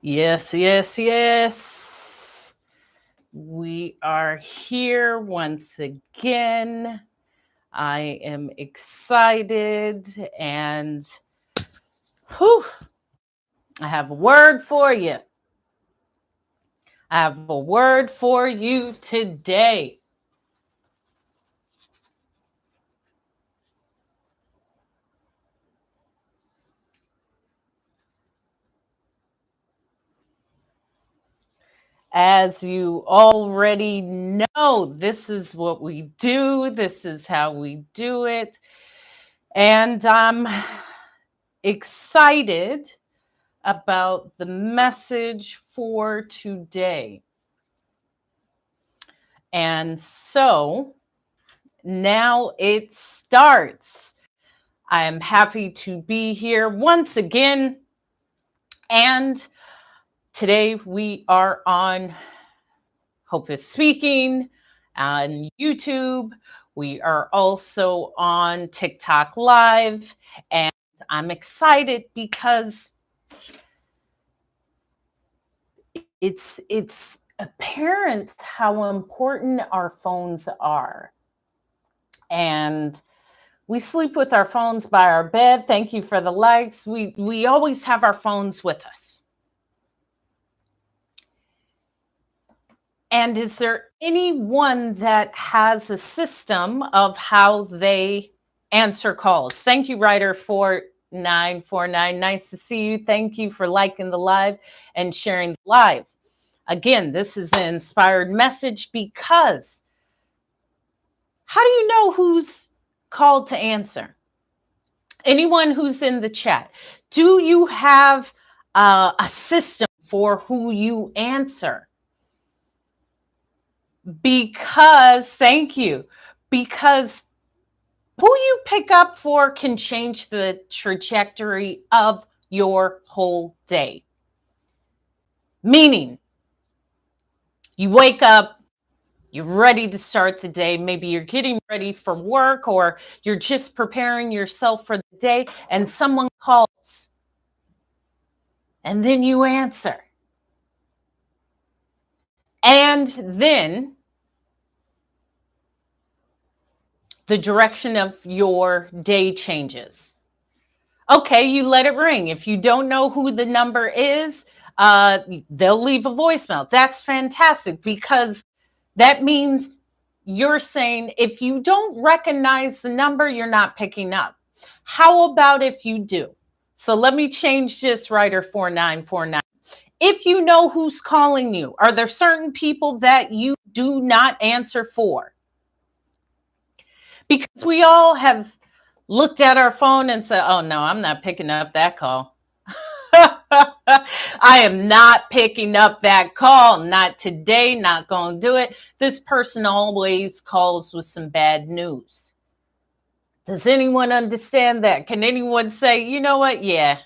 Yes, yes, yes. We are here once again. I am excited and whew, I have a word for you. I have a word for you today. As you already know, this is what we do, this is how we do it. And I'm excited about the message for today. And so now it starts. I am happy to be here once again. And today we are on Hope is Speaking on YouTube. We are also on TikTok Live. And I'm excited because it's apparent how important our phones are. And we sleep with our phones by our bed. Thank you for the likes. We always have our phones with us. And is there anyone that has a system of how they answer calls? Thank you, Writer 4949. Nice to see you. Thank you for liking the live and sharing the live. Again, this is an inspired message because how do you know who's called to answer? Anyone who's in the chat, do you have a system for who you answer? Because, thank you, because who you pick up for can change the trajectory of your whole day. Meaning, you wake up, you're ready to start the day. Maybe you're getting ready for work or you're just preparing yourself for the day and someone calls. And then you answer. And then the direction of your day changes. Okay, you let it ring. If you don't know who the number is, they'll leave a voicemail. That's fantastic because that means you're saying if you don't recognize the number, you're not picking up. How about if you do? So let me change this, Writer 4949. If you know who's calling you, are there certain people that you do not answer for? Because we all have looked at our phone and said, oh no, I'm not picking up that call. I am not picking up that call. Not today, not going to do it. This person always calls with some bad news. Does anyone understand that? Can anyone say, you know what? Yeah.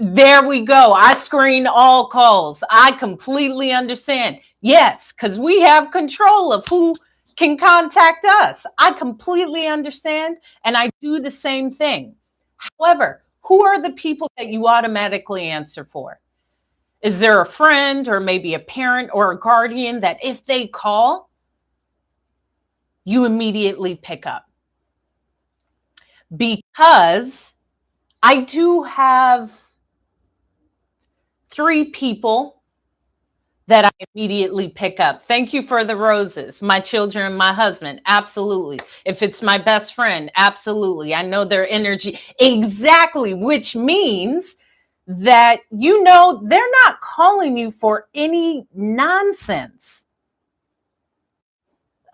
There we go. I screen all calls. I completely understand. Yes, because we have control of who can contact us. I completely understand. And I do the same thing. However, who are the people that you automatically answer for? Is there a friend or maybe a parent or a guardian that if they call, you immediately pick up? Because I do have 3 people that I immediately pick up. Thank you for the roses. My children, my husband, absolutely. If it's my best friend, absolutely. I know their energy exactly, which means that you know they're not calling you for any nonsense.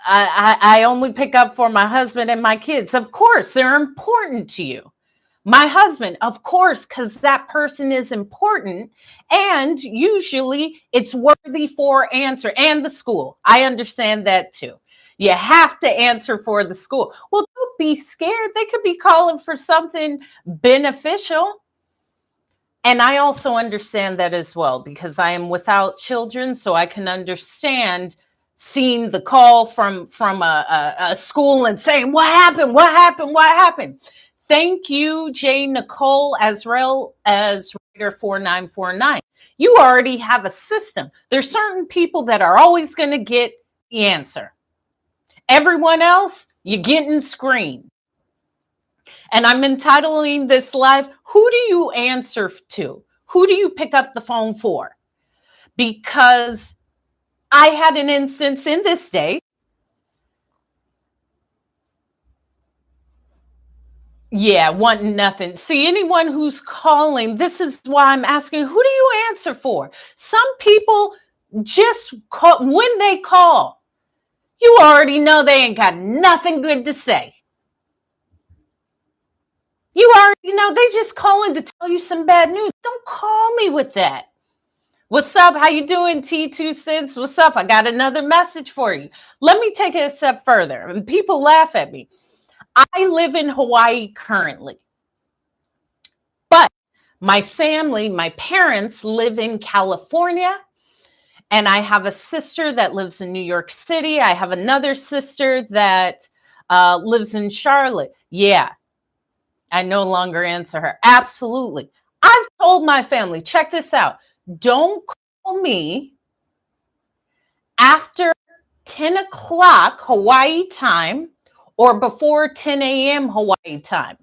I only pick up for my husband and my kids. Of course, they're important to you. My husband, of course, because that person is important. And usually it's worthy for answer. And the school. I understand that too. You have to answer for the school. Well, don't be scared. They could be calling for something beneficial. And I also understand that as well because I am without children, so I can understand seeing the call from a school and saying, what happened? What happened? What happened? Thank you, J. Nicole, as well as Writer 4949. You already have a system. There's certain people that are always going to get the answer. Everyone else, you're getting screened. And I'm entitling this live, who do you answer to? Who do you pick up the phone for? Because I had an instance in this day. Yeah, wanting nothing. See, anyone who's calling, this is why I'm asking, who do you answer for? Some people just call when they call. You already know they ain't got nothing good to say. You already know they just calling to tell you some bad news. Don't call me with that. What's up? How you doing, T2 Cents? What's up? I got another message for you. Let me take it a step further. And people laugh at me. I live in Hawaii currently. But my family, my parents live in California. And I have a sister that lives in New York City. I have another sister that lives in Charlotte. Yeah, I no longer answer her. Absolutely. I've told my family, check this out. Don't call me after 10 o'clock Hawaii time or before 10 a.m. Hawaii time.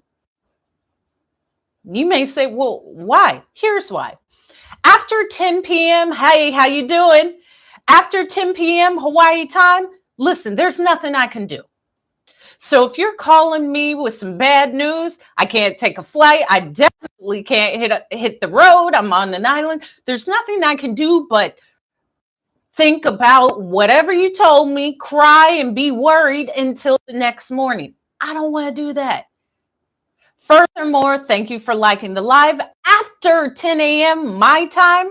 You may say, well, why? Here's why. After 10 p.m., hey, how you doing? After 10 p.m. Hawaii time, listen, there's nothing I can do. So if you're calling me with some bad news, I can't take a flight. I definitely can't hit the road. I'm on an island. There's nothing I can do but think about whatever you told me, cry and be worried until the next morning. I don't want to do that. Furthermore, thank you for liking the live. After 10 a.m. my time,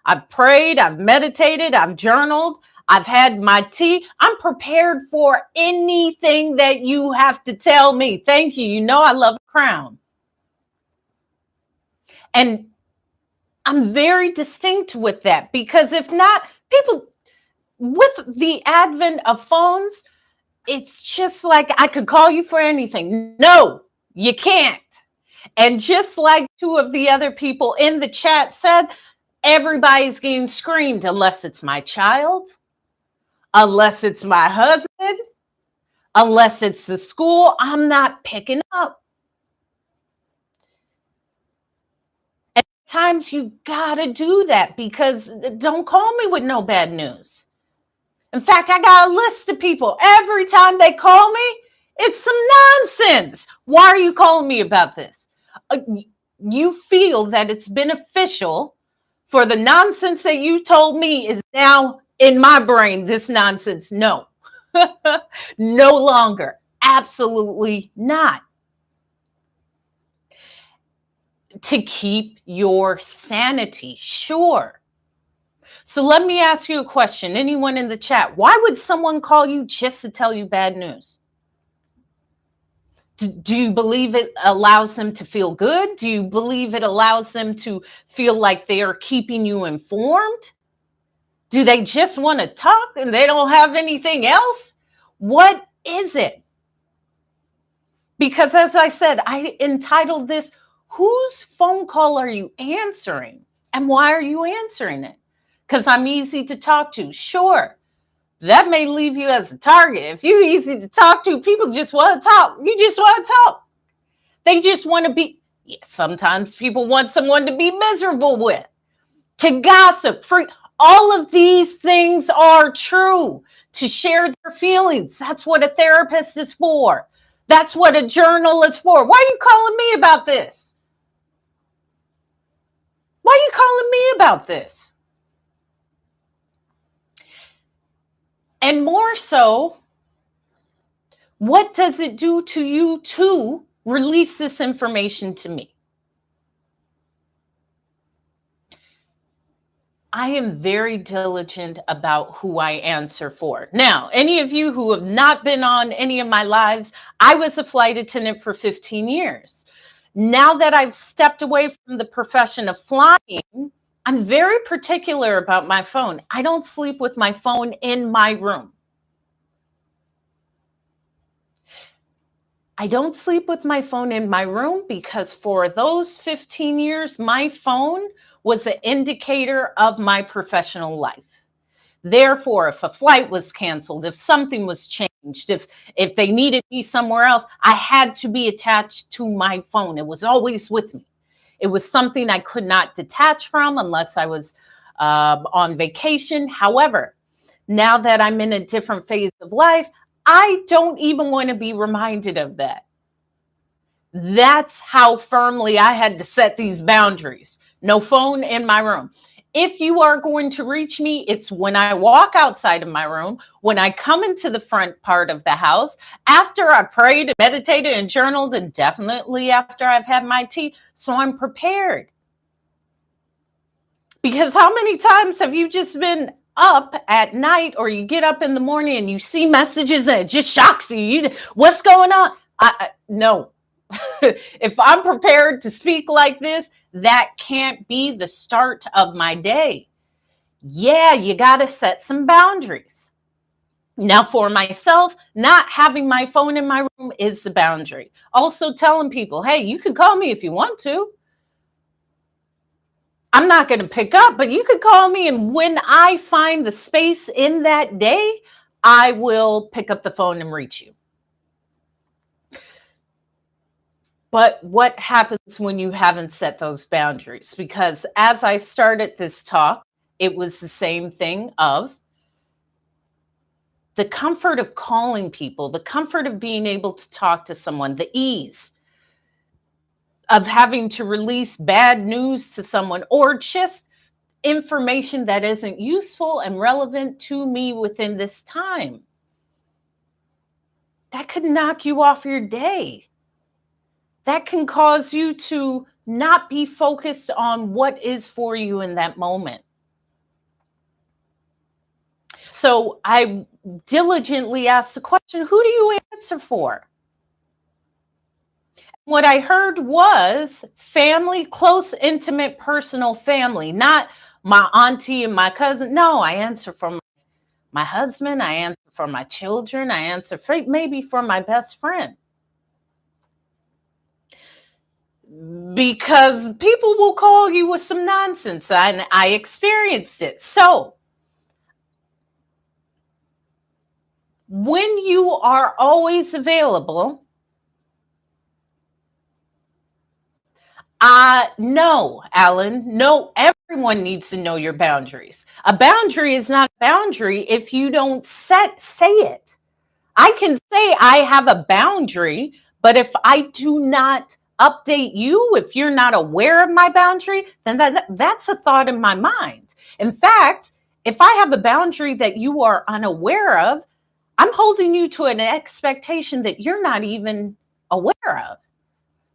I've prayed, I've meditated, I've journaled, I've had my tea. I'm prepared for anything that you have to tell me. Thank you. You know I love a crown. And I'm very distinct with that because if not, people, with the advent of phones, it's just like I could call you for anything. No, you can't. And just like two of the other people in the chat said, everybody's getting screamed unless it's my child, unless it's my husband, unless it's the school. I'm not picking up. At times you gotta do that because don't call me with no bad news. In fact, I got a list of people. Every time they call me, it's some nonsense. Why are you calling me about this? You feel that it's beneficial for the nonsense that you told me is now in my brain, this nonsense. No, no longer. Absolutely not. To keep your sanity, sure. So let me ask you a question. Anyone in the chat, why would someone call you just to tell you bad news? Do you believe it allows them to feel good? Do you believe it allows them to feel like they are keeping you informed? Do they just want to talk and they don't have anything else? What is it? Because as I said, I entitled this, whose phone call are you answering? And why are you answering it? Because I'm easy to talk to. Sure. That may leave you as a target. If you're easy to talk to, people just want to talk. You just want to talk. They just want to be, sometimes people want someone to be miserable with, to gossip, free. All of these things are true, to share their feelings. That's what a therapist is for. That's what a journal is for. Why are you calling me about this? Why are you calling me about this? And more so, what does it do to you to release this information to me? I am very diligent about who I answer for. Now, any of you who have not been on any of my lives, I was a flight attendant for 15 years. Now that I've stepped away from the profession of flying, I'm very particular about my phone. I don't sleep with my phone in my room. I don't sleep with my phone in my room because for those 15 years, my phone was an indicator of my professional life. Therefore, if a flight was canceled, if something was changed, if they needed me somewhere else, I had to be attached to my phone. It was always with me. It was something I could not detach from unless I was on vacation. However, now that I'm in a different phase of life, I don't even want to be reminded of that. That's how firmly I had to set these boundaries. No phone in my room. If you are going to reach me, it's when I walk outside of my room, when I come into the front part of the house, after I prayed, meditated, and journaled, and definitely after I've had my tea. So I'm prepared. Because how many times have you just been up at night or you get up in the morning and you see messages and it just shocks you? What's going on? No. If I'm prepared to speak like this, that can't be the start of my day. Yeah, you got to set some boundaries. Now, for myself, not having my phone in my room is the boundary. Also, telling people, hey, you can call me if you want to. I'm not going to pick up, but you could call me. And when I find the space in that day, I will pick up the phone and reach you. But what happens when you haven't set those boundaries? Because as I started this talk, it was the same thing of the comfort of calling people, the comfort of being able to talk to someone, the ease of having to release bad news to someone or just information that isn't useful and relevant to me within this time. That could knock you off your day. That can cause you to not be focused on what is for you in that moment. So I diligently asked the question, who do you answer for? What I heard was family, close, intimate, personal family, not my auntie and my cousin. No, I answer for my husband. I answer for my children. I answer for maybe for my best friend. Because people will call you with some nonsense, and I experienced it. So when you are always available, no, Alan, no, everyone needs to know your boundaries. A boundary is not a boundary if you don't say it. I can say I have a boundary, but if I do not update you, if you're not aware of my boundary, then that's a thought in my mind. In fact, if I have a boundary that you are unaware of, I'm holding you to an expectation that you're not even aware of.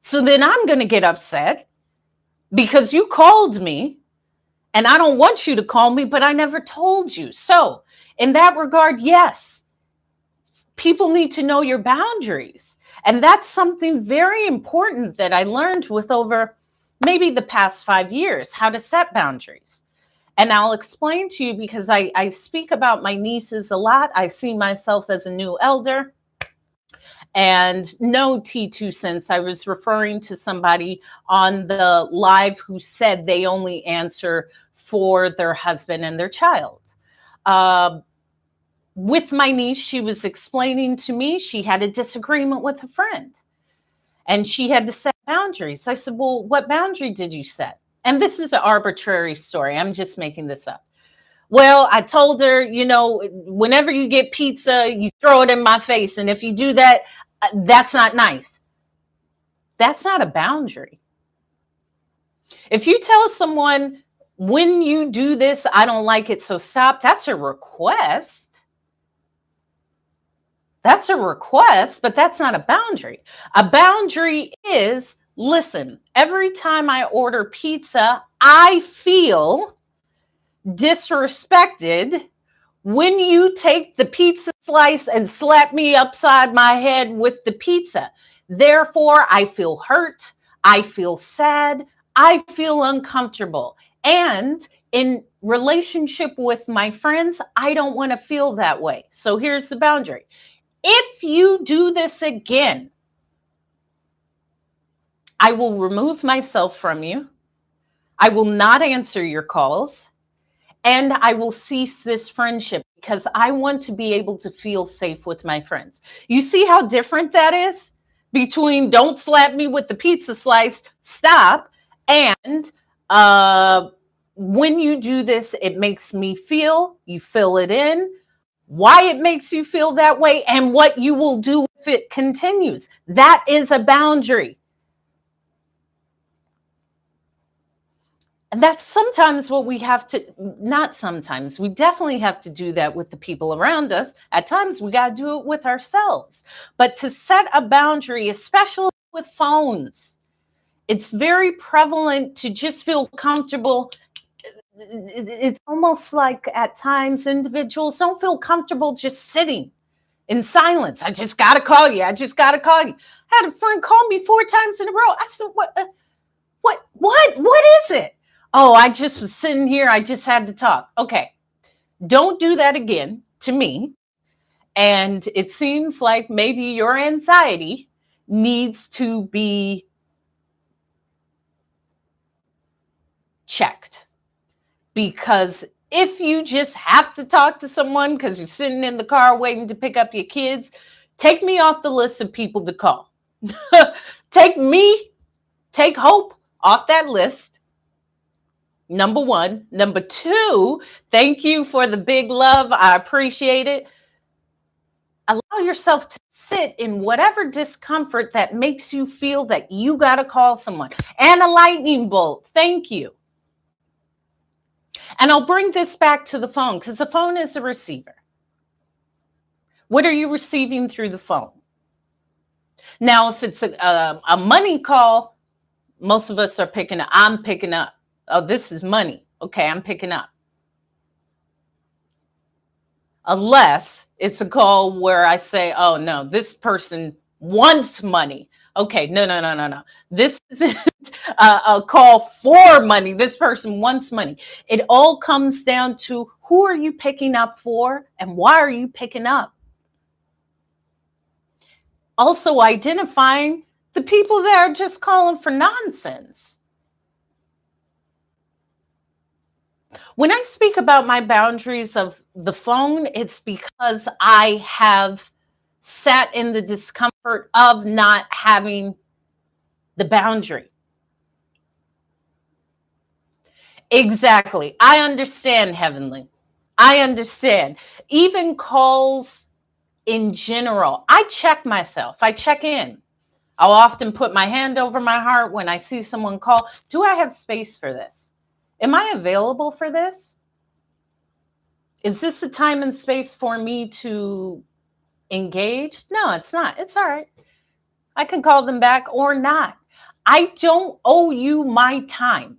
So then I'm going to get upset because you called me and I don't want you to call me, but I never told you. So in that regard, yes, people need to know your boundaries. And that's something very important that I learned with over maybe the past 5 years, how to set boundaries. And I'll explain to you because I speak about my nieces a lot. I see myself as a new elder. And no T2 cents. I was referring to somebody on the live who said they only answer for their husband and their child. With my niece, she was explaining to me she had a disagreement with a friend and she had to set boundaries. I said, well, what boundary did you set? And this is an arbitrary story. I'm just making this up. Well, I told her, whenever you get pizza, you throw it in my face. And if you do that, that's not nice. That's not a boundary. If you tell someone, when you do this, I don't like it, so stop, that's a request. That's a request, but that's not a boundary. A boundary is, listen, every time I order pizza, I feel disrespected when you take the pizza slice and slap me upside my head with the pizza. Therefore, I feel hurt. I feel sad. I feel uncomfortable. And in relationship with my friends, I don't want to feel that way. So here's the boundary. If you do this again, I will remove myself from you. I will not answer your calls. And I will cease this friendship because I want to be able to feel safe with my friends. You see how different that is between don't slap me with the pizza slice, stop, and when you do this, it makes me feel, you fill it in, why it makes you feel that way, and what you will do if it continues. That is a boundary. And that's sometimes what we have to, not sometimes, we definitely have to do that with the people around us. At times, we got to do it with ourselves. But to set a boundary, especially with phones, it's very prevalent to just feel comfortable. It's almost like at times individuals don't feel comfortable just sitting in silence. I just got to call you. I just got to call you. I had a friend call me 4 times in a row. I said, what is it? Oh, I just was sitting here. I just had to talk. Okay. Don't do that again to me. And it seems like maybe your anxiety needs to be checked. Because if you just have to talk to someone because you're sitting in the car waiting to pick up your kids, take me off the list of people to call. Take Hope off that list. Number 1. Number 2, thank you for the big love. I appreciate it. Allow yourself to sit in whatever discomfort that makes you feel that you got to call someone. And a lightning bolt. Thank you. And I'll bring this back to the phone because the phone is a receiver. What are you receiving through the phone? Now, if it's a money call, most of us are picking up. I'm picking up. Oh, this is money. Okay, I'm picking up. Unless it's a call where I say, oh, no, this person wants money. Okay, no. This isn't a call for money. This person wants money. It all comes down to who are you picking up for and why are you picking up? Also identifying the people that are just calling for nonsense. When I speak about my boundaries of the phone, it's because I have sat in the discomfort of not having the boundary. Exactly. I understand, Heavenly. I understand. Even calls in general, I check myself. I check in. I'll often put my hand over my heart when I see someone call. Do I have space for this? Am I available for this? Is this the time and space for me to engage? No, it's not. It's all right. I can call them back or not. I don't owe you my time.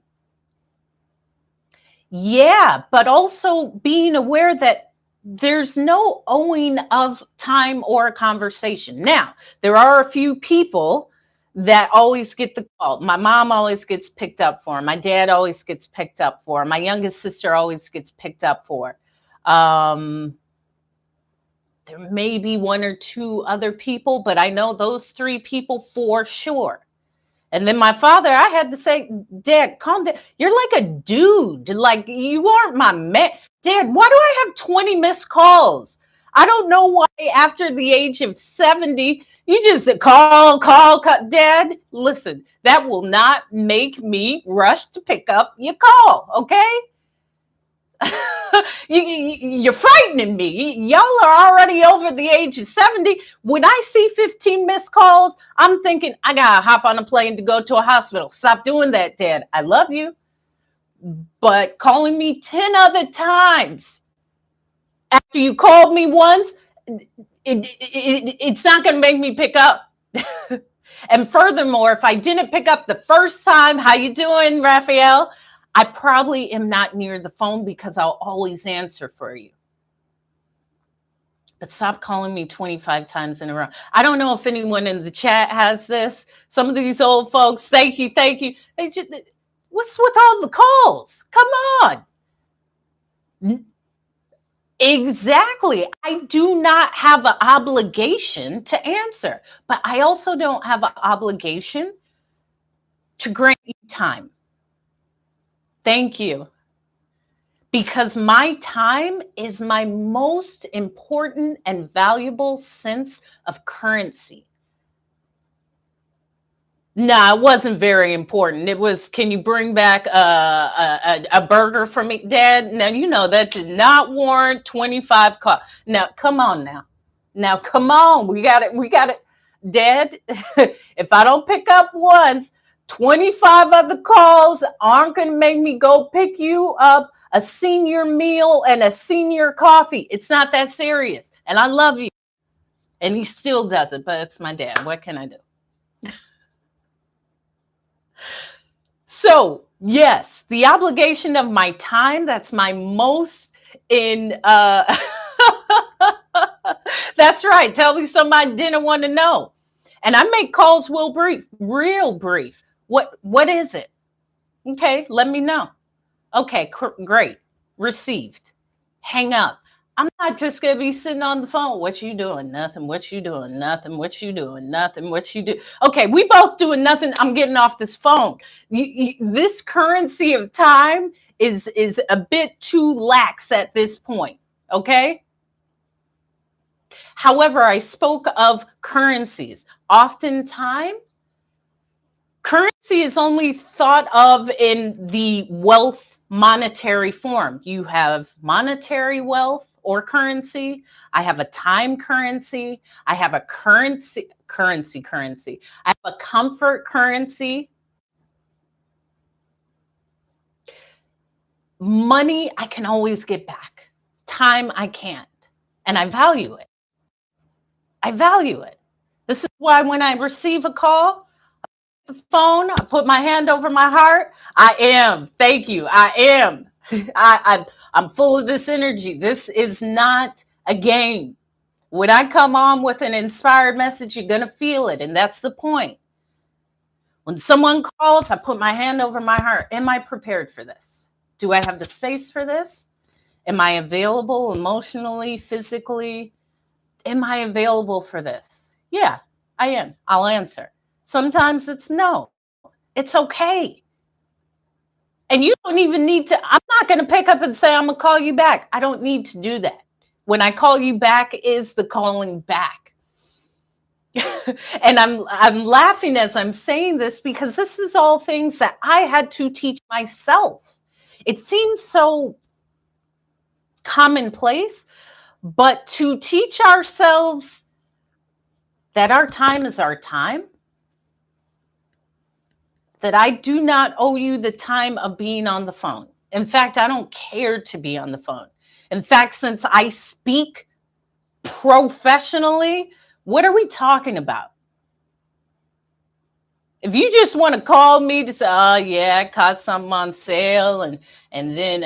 Yeah, but also being aware that there's no owing of time or a conversation. Now, there are a few people that always get the call. My mom always gets picked up for. My dad always gets picked up for. My youngest sister always gets picked up for. There may be 1 or 2 other people, but I know those 3 people for sure. And then my father, I had to say, Dad, calm down. You're like a dude. Like, you aren't my man. Dad, why do I have 20 missed calls? I don't know why after the age of 70, you just call. Dad, listen, that will not make me rush to pick up your call, okay? You're frightening me. Y'all are already over the age of 70. When I see 15 missed calls, I'm thinking, I gotta hop on a plane to go to a hospital. Stop doing that, Dad. I love you. But calling me 10 other times after you called me once, it's not going to make me pick up. And furthermore, if I didn't pick up the first time, how you doing, Raphael? I probably am not near the phone because I'll always answer for you. But stop calling me 25 times in a row. I don't know if anyone in the chat has this. Some of these old folks, thank you. They just, what's with all the calls? Come on. Exactly. I do not have an obligation to answer, but I also don't have an obligation to grant you time. Thank you. Because my time is my most important and valuable sense of currency. No, it wasn't very important. It was, can you bring back a burger for me, Dad? Now, you know, that did not warrant 25 calls. Now, come on now. Now, come on. We got it. We got it. Dad, if I don't pick up once, 25 other calls aren't going to make me go pick you up a senior meal and a senior coffee. It's not that serious. And I love you. And he still does it, but it's my dad. What can I do? So, yes, the obligation of my time, that's my most in that's right. Tell me something I didn't want to know. And I make calls real brief. What is it? Okay, let me know. Okay, great. Received. Hang up. I'm not just gonna be sitting on the phone. What you doing? Nothing. What you doing? Nothing. What you doing? Nothing. What you do? Okay, we both doing nothing. I'm getting off this phone. This currency of time is a bit too lax at this point. Okay. However, I spoke of currencies. Oftentimes, currency is only thought of in the wealth monetary form. You have monetary wealth or currency. I have a time currency. I have a currency. I have a comfort currency. Money, I can always get back. Time, I can't. And I value it. I value it. This is why when I receive a call, the phone, I put my hand over my heart. I am. Thank you. I am. I'm full of this energy. This is not a game. When I come on with an inspired message, you're going to feel it. And that's the point. When someone calls, I put my hand over my heart. Am I prepared for this? Do I have the space for this? Am I available emotionally, physically? Am I available for this? Yeah, I am. I'll answer. Sometimes it's no. It's okay. And you don't even need to, I'm not going to pick up and say, I'm going to call you back. I don't need to do that. When I call you back is the calling back. And I'm laughing as I'm saying this because this is all things that I had to teach myself. It seems so commonplace, but to teach ourselves that our time is our time, that I do not owe you the time of being on the phone. In fact, I don't care to be on the phone. In fact, since I speak professionally, what are we talking about? If you just want to call me to say, oh, yeah, I caught something on sale. And then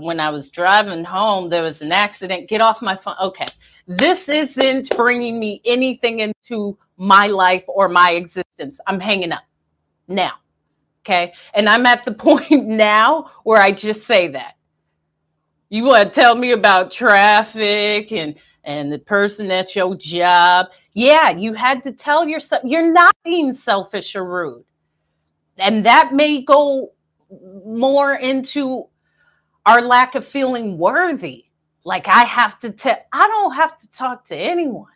when I was driving home, there was an accident. Get off my phone. Okay. This isn't bringing me anything into my life or my existence. I'm hanging up now. Okay. And I'm at the point now where I just say that. You want to tell me about traffic and the person at your job. Yeah, you had to tell yourself you're not being selfish or rude. And that may go more into our lack of feeling worthy. Like I don't have to talk to anyone.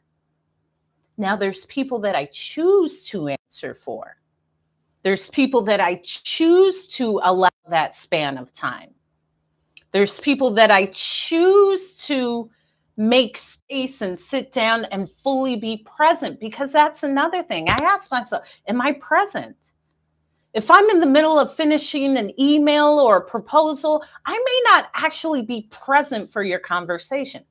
Now there's people that I choose to answer for. There's people that I choose to allow that span of time. There's people that I choose to make space and sit down and fully be present, because that's another thing. I ask myself, am I present? If I'm in the middle of finishing an email or a proposal, I may not actually be present for your conversation.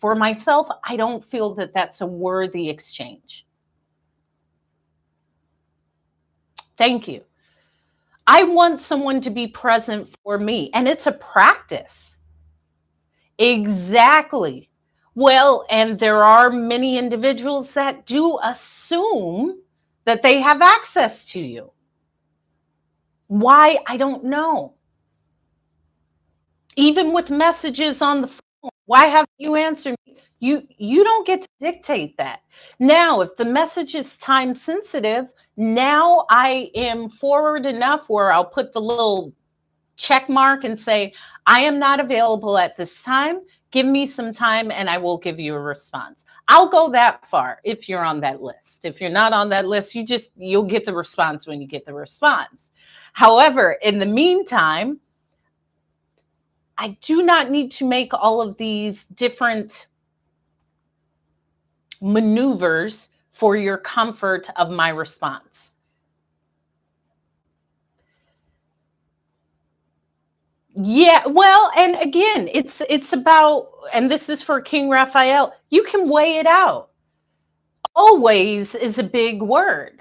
For myself, I don't feel that that's a worthy exchange. Thank you. I want someone to be present for me, and it's a practice. Exactly. Well, and there are many individuals that do assume that they have access to you. Why? I don't know. Even with messages on the phone, why haven't you answered me? You don't get to dictate that. Now, if the message is time sensitive, now I am forward enough where I'll put the little check mark and say, I am not available at this time. Give me some time and I will give you a response. I'll go that far if you're on that list. If you're not on that list, you'll get the response when you get the response. However, in the meantime, I do not need to make all of these different maneuvers for your comfort of my response. Yeah, well, and again, it's about, and this is for King Raphael, you can weigh it out. Always is a big word.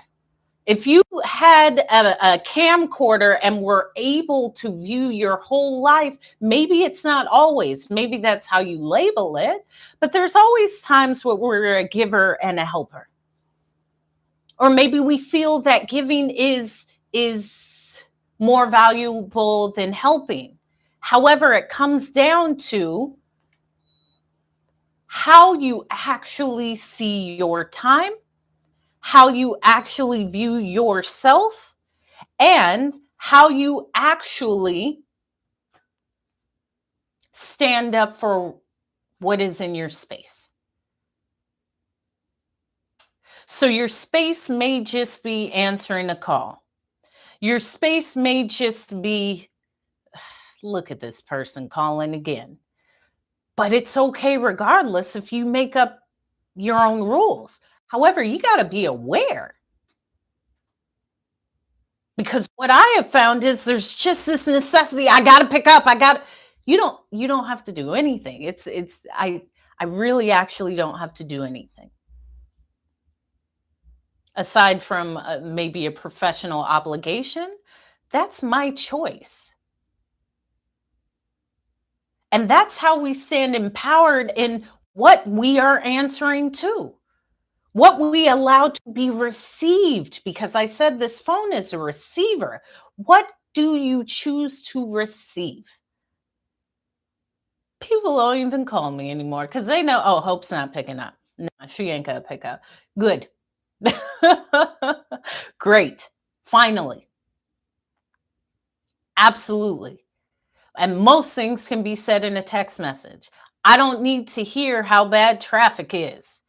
If you had a camcorder and were able to view your whole life, maybe it's not always, maybe that's how you label it, but there's always times where we're a giver and a helper. Or maybe we feel that giving is more valuable than helping. However, it comes down to how you actually see your time, how you actually view yourself, and how you actually stand up for what is in your space. So your space may just be answering a call. Your space may just be, look at this person calling again. But it's okay regardless if you make up your own rules. However, you got to be aware. Because what I have found is there's just this necessity. I got to pick up. You don't have to do anything. I really actually don't have to do anything. Aside from maybe a professional obligation, that's my choice. And that's how we stand empowered in what we are answering to, what we allow to be received. Because I said this phone is a receiver. What do you choose to receive? People don't even call me anymore because they know, oh, Hope's not picking up. No, she ain't going to pick up. Good. Great. Finally. Absolutely. And most things can be said in a text message. I don't need to hear how bad traffic is.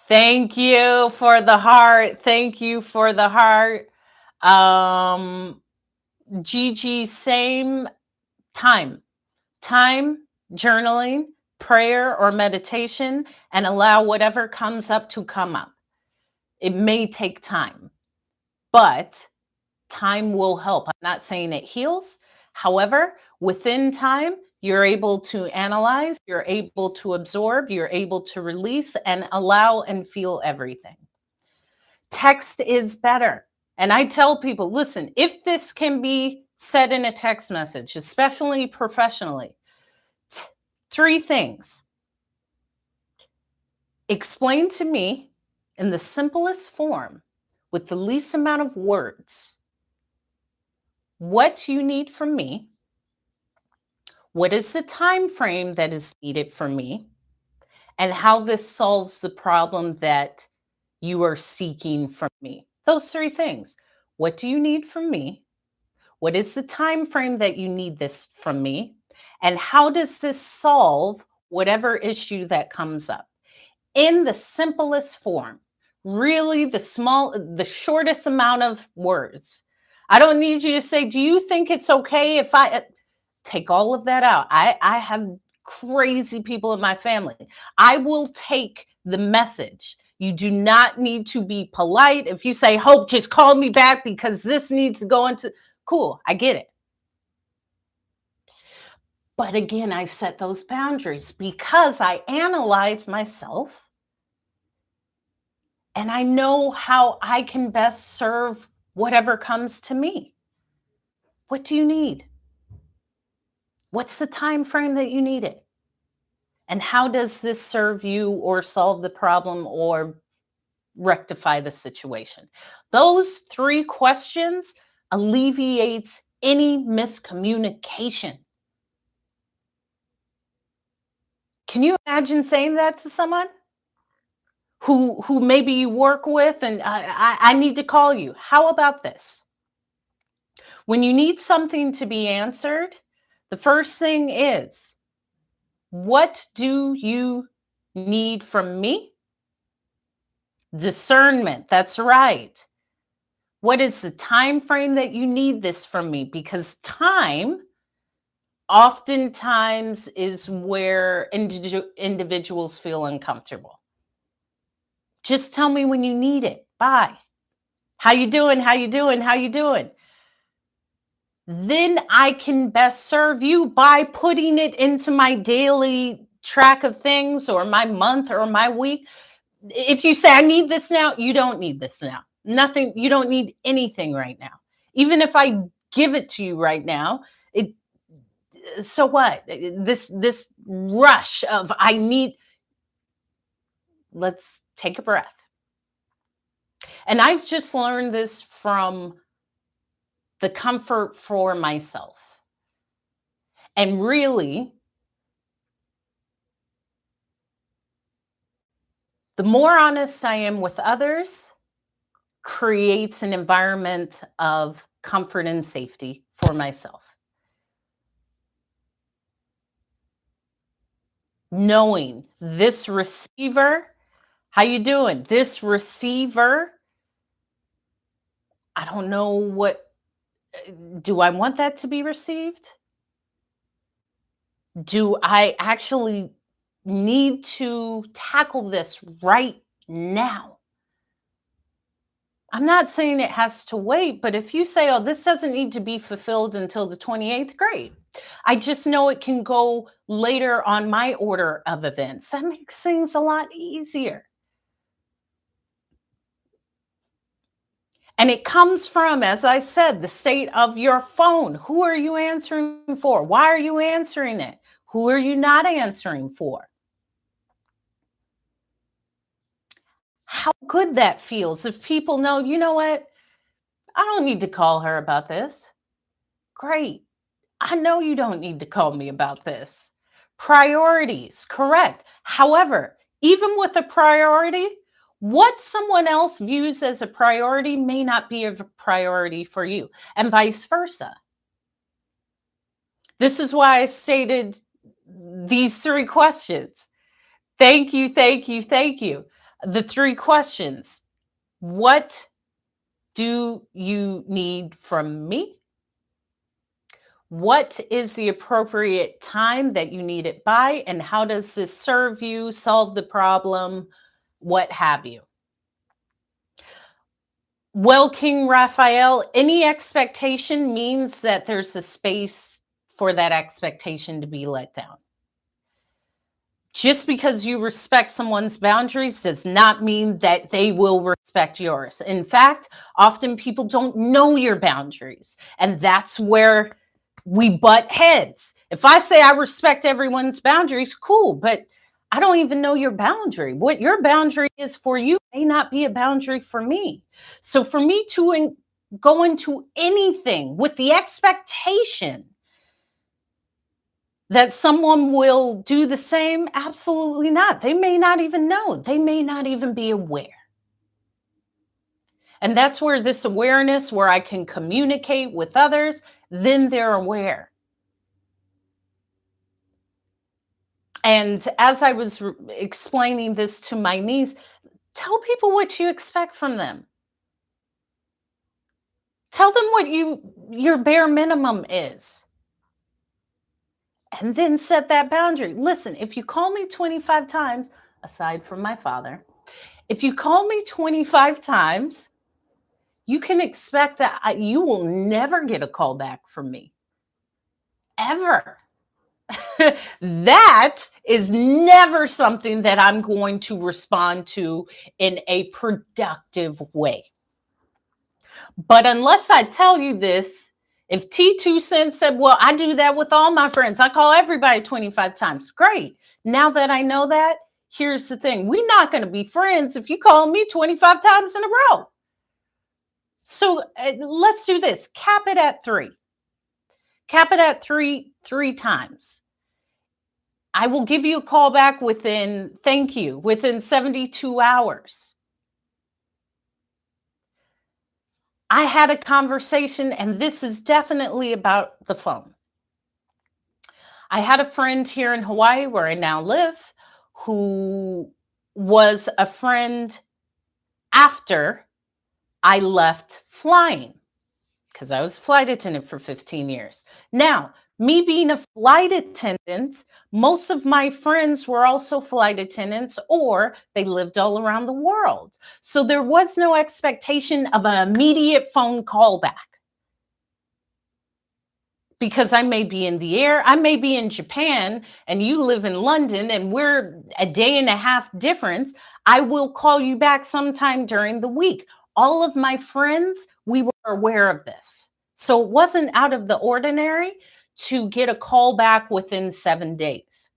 Thank you for the heart. Thank you for the heart. Gigi, same time, journaling, prayer, or meditation, and allow whatever comes up to come up. It may take time, but time will help. I'm not saying it heals. However, within time, you're able to analyze, you're able to absorb, you're able to release and allow and feel everything. Text is better. And I tell people, listen, if this can be said in a text message, especially professionally, 3 things. Explain to me in the simplest form, with the least amount of words, what you need from me, what is the time frame that is needed from me, and how this solves the problem that you are seeking from me. Those 3 things. What do you need from me? What is the time frame that you need this from me? And how does this solve whatever issue that comes up? In the simplest form, really the shortest amount of words. I don't need you to say, do you think it's okay if I take all of that out? I have crazy people in my family. I will take the message. You do not need to be polite. If you say, Hope, just call me back because this needs to go into, cool, I get it. But again, I set those boundaries because I analyze myself and I know how I can best serve whatever comes to me. What do you need? What's the time frame that you need it? And how does this serve you or solve the problem or rectify the situation? Those 3 questions alleviates any miscommunication. Can you imagine saying that to someone who maybe you work with and I need to call you? How about this? When you need something to be answered, the first thing is, what do you need from me? Discernment. That's right. What is the time frame that you need this from me? Because time oftentimes is where individuals feel uncomfortable. Just tell me when you need it. Bye. How you doing? How you doing? How you doing? Then I can best serve you by putting it into my daily track of things or my month or my week. If you say I need this now, you don't need this now. Nothing, you don't need anything right now. Even if I give it to you right now, it so what? This rush of I need, let's take a breath. And I've just learned this from the comfort for myself. And really, the more honest I am with others, creates an environment of comfort and safety for myself. Knowing this receiver, how you doing? This receiver, I don't know what, do I want that to be received? Do I actually need to tackle this right now? I'm not saying it has to wait, but if you say, oh, this doesn't need to be fulfilled until the 28th, great. I just know it can go later on my order of events. That makes things a lot easier. And it comes from, as I said, the state of your phone. Who are you answering for? Why are you answering it? Who are you not answering for? How good that feels if people know, you know what? I don't need to call her about this. Great. I know you don't need to call me about this. Priorities, correct. However, even with a priority, what someone else views as a priority may not be a priority for you, and vice versa. This is why I stated these three questions. Thank you, thank you, thank you. The three questions. What do you need from me? What is the appropriate time that you need it by? And how does this serve you, solve the problem, what have you? Well, King Raphael, any expectation means that there's a space for that expectation to be let down. Just because you respect someone's boundaries does not mean that they will respect yours. In fact, often people don't know your boundaries, and that's where we butt heads. If I say I respect everyone's boundaries, cool, but I don't even know your boundary. What your boundary is for you may not be a boundary for me. So for me to go into anything with the expectation that someone will do the same, absolutely not. They may not even know. They may not even be aware. And that's where this awareness, where I can communicate with others, then they're aware. And as I was explaining this to my niece, tell people what you expect from them. Tell them what your bare minimum is. And then set that boundary. Listen, if you call me 25 times, aside from my father, if you call me 25 times, you can expect that you will never get a call back from me. Ever. That is never something that I'm going to respond to in a productive way. But unless I tell you this, if T2 Cent said, well, I do that with all my friends, I call everybody 25 times. Great. Now that I know that, here's the thing. We're not going to be friends if you call me 25 times in a row. So let's do this. Cap it at 3. Cap it at three times. I will give you a call back within 72 hours. I had a conversation, and this is definitely about the phone. I had a friend here in Hawaii, where I now live, who was a friend after I left flying, because I was a flight attendant for 15 years. Now, me being a flight attendant, most of my friends were also flight attendants, or they lived all around the world. So there was no expectation of an immediate phone call back, because I may be in the air, I may be in Japan, and you live in London, and we're a day and a half difference. I will call you back sometime during the week. All of my friends, we were aware of this. So it wasn't out of the ordinary to get a call back within 7 days.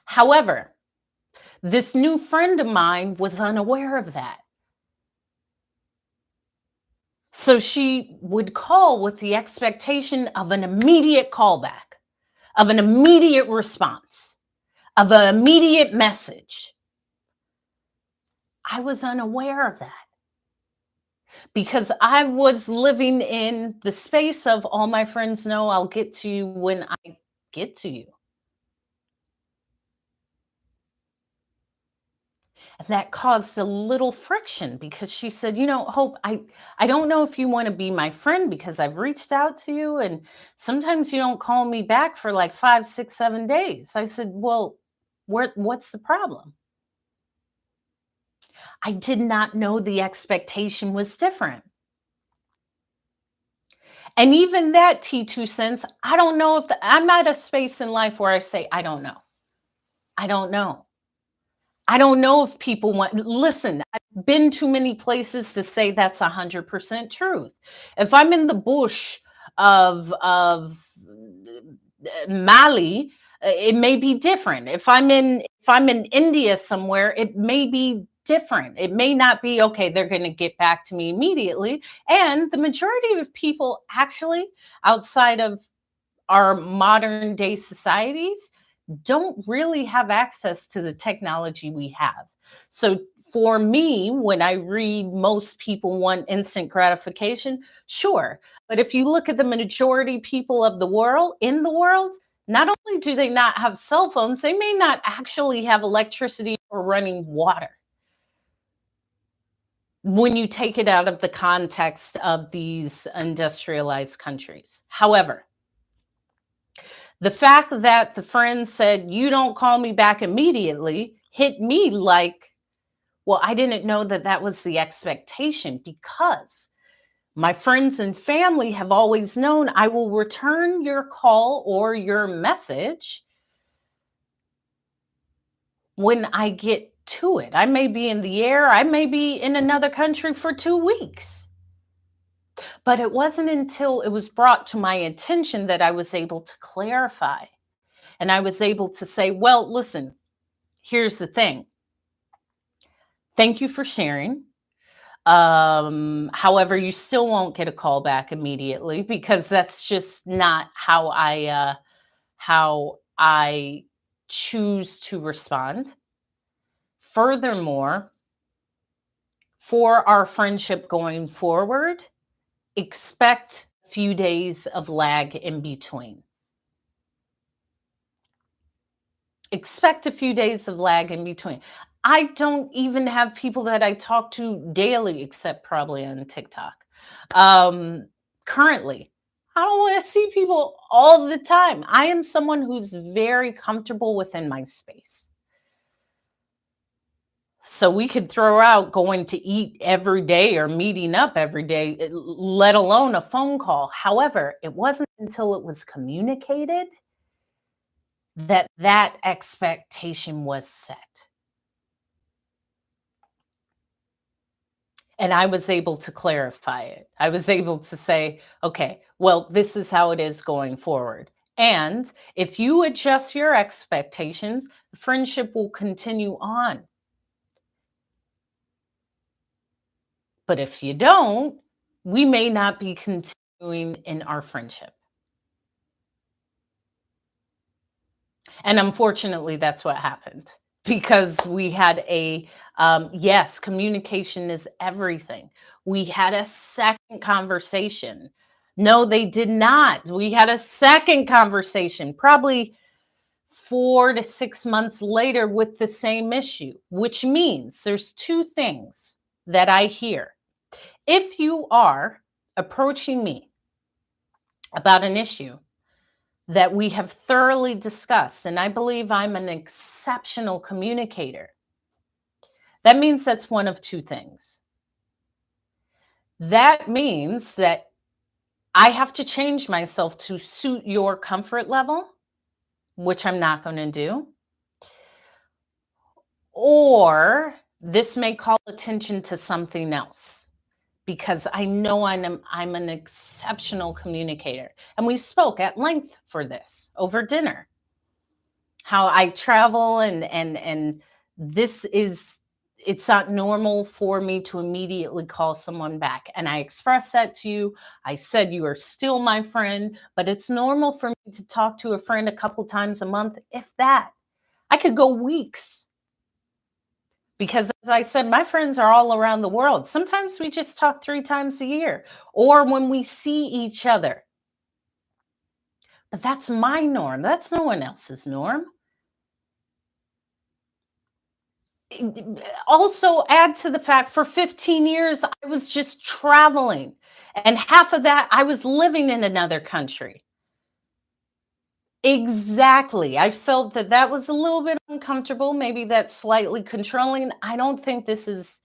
However, this new friend of mine was unaware of that. So she would call with the expectation of an immediate callback, of an immediate response, of an immediate message. I was unaware of that, because I was living in the space of all my friends know I'll get to you when I get to you. And that caused a little friction, because she said, Hope, I don't know if you want to be my friend, because I've reached out to you and sometimes you don't call me back for like 5, 6, 7 days. I said, well, what's the problem? I did not know the expectation was different. And even that T2 cents, I don't know if I'm at a space in life where I say, I don't know. I don't know. I don't know if people listen, I've been too many places to say that's 100% truth. If I'm in the bush of Mali, it may be different. If I'm in India somewhere, it may be different. It may not be okay, they're going to get back to me immediately. And the majority of people, actually, outside of our modern day societies, don't really have access to the technology we have. So for me, when I read most people want instant gratification, sure. But if you look at the majority people of the world, in the world, not only do they not have cell phones, they may not actually have electricity or running water, when you take it out of the context of these industrialized countries. However, the fact that the friend said, you don't call me back immediately, hit me like, well, I didn't know that that was the expectation, because my friends and family have always known I will return your call or your message when I get to it. I may be in the air, I may be in another country for 2 weeks. But it wasn't until it was brought to my attention that I was able to clarify. And I was able to say, well, listen, here's the thing. Thank you for sharing. However, you still won't get a call back immediately, because that's just not how I choose to respond. Furthermore, for our friendship going forward, expect a few days of lag in between. Expect a few days of lag in between. I don't even have people that I talk to daily, except probably on TikTok. Currently, I don't want to see people all the time. I am someone who's very comfortable within my space. So we could throw out going to eat every day or meeting up every day, let alone a phone call. However, it wasn't until it was communicated that that expectation was set. And I was able to clarify it. I was able to say, okay, well, this is how it is going forward. And if you adjust your expectations, the friendship will continue on. But if you don't, we may not be continuing doing in our friendship. And unfortunately, that's what happened because we had yes, communication is everything. We had a second conversation. No, they did not. We had a second conversation, probably 4 to 6 months later with the same issue, which means there's two things that I hear. If you are approaching me about an issue that we have thoroughly discussed, and I believe I'm an exceptional communicator, that means that's one of two things. That means that I have to change myself to suit your comfort level, which I'm not going to do. Or this may call attention to something else because I know I'm an exceptional communicator. And we spoke at length for this over dinner. How I travel and this is it's not normal for me to immediately call someone back. And I expressed that to you. I said you are still my friend, but it's normal for me to talk to a friend a couple times a month, if that. I could go weeks because, as I said, my friends are all around the world. Sometimes we just talk 3 times a year or when we see each other. But that's my norm. That's no one else's norm. Also, add to the fact for 15 years, I was just traveling, and half of that I was living in another country. Exactly. I felt that that was a little bit uncomfortable. Maybe that's slightly controlling. I don't think this is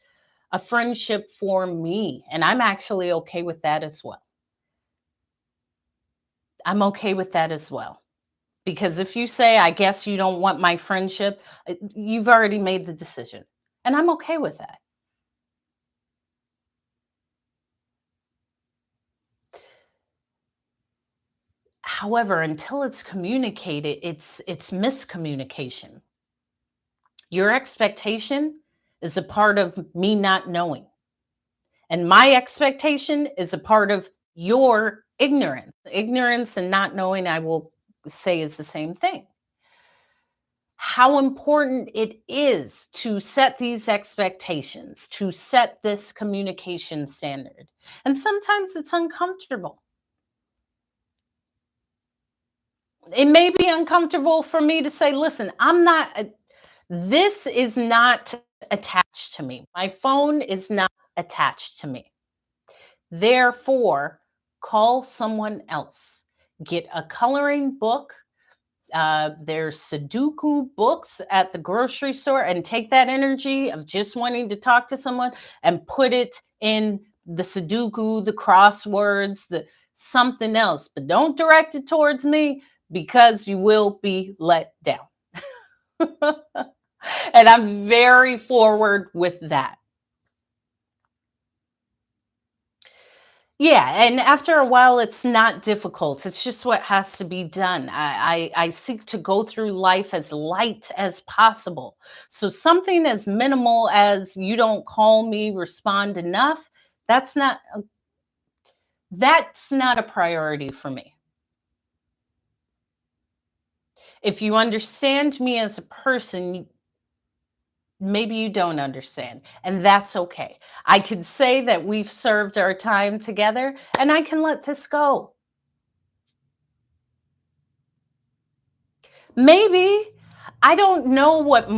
a friendship for me. And I'm actually okay with that as well. I'm okay with that as well. Because if you say, I guess you don't want my friendship, you've already made the decision. And I'm okay with that. However, until it's communicated, it's miscommunication. Your expectation is a part of me not knowing. And my expectation is a part of your ignorance. Ignorance and not knowing, I will say, is the same thing. How important it is to set these expectations, to set this communication standard. And sometimes it's uncomfortable. It may be uncomfortable for me to say, listen, this is not attached to me. My phone is not attached to me. Therefore, call someone else. Get a coloring book. There's Sudoku books at the grocery store, and take that energy of just wanting to talk to someone and put it in the Sudoku, the crosswords, the something else. But don't direct it towards me because you will be let down. And I'm very forward with that. Yeah, and after a while, it's not difficult. It's just what has to be done. I seek to go through life as light as possible. So something as minimal as you don't call me, respond enough, that's not that's not a priority for me. If you understand me as a person, maybe you don't understand, and that's okay. I can say that we've served our time together, and I can let this go. Maybe. I don't know what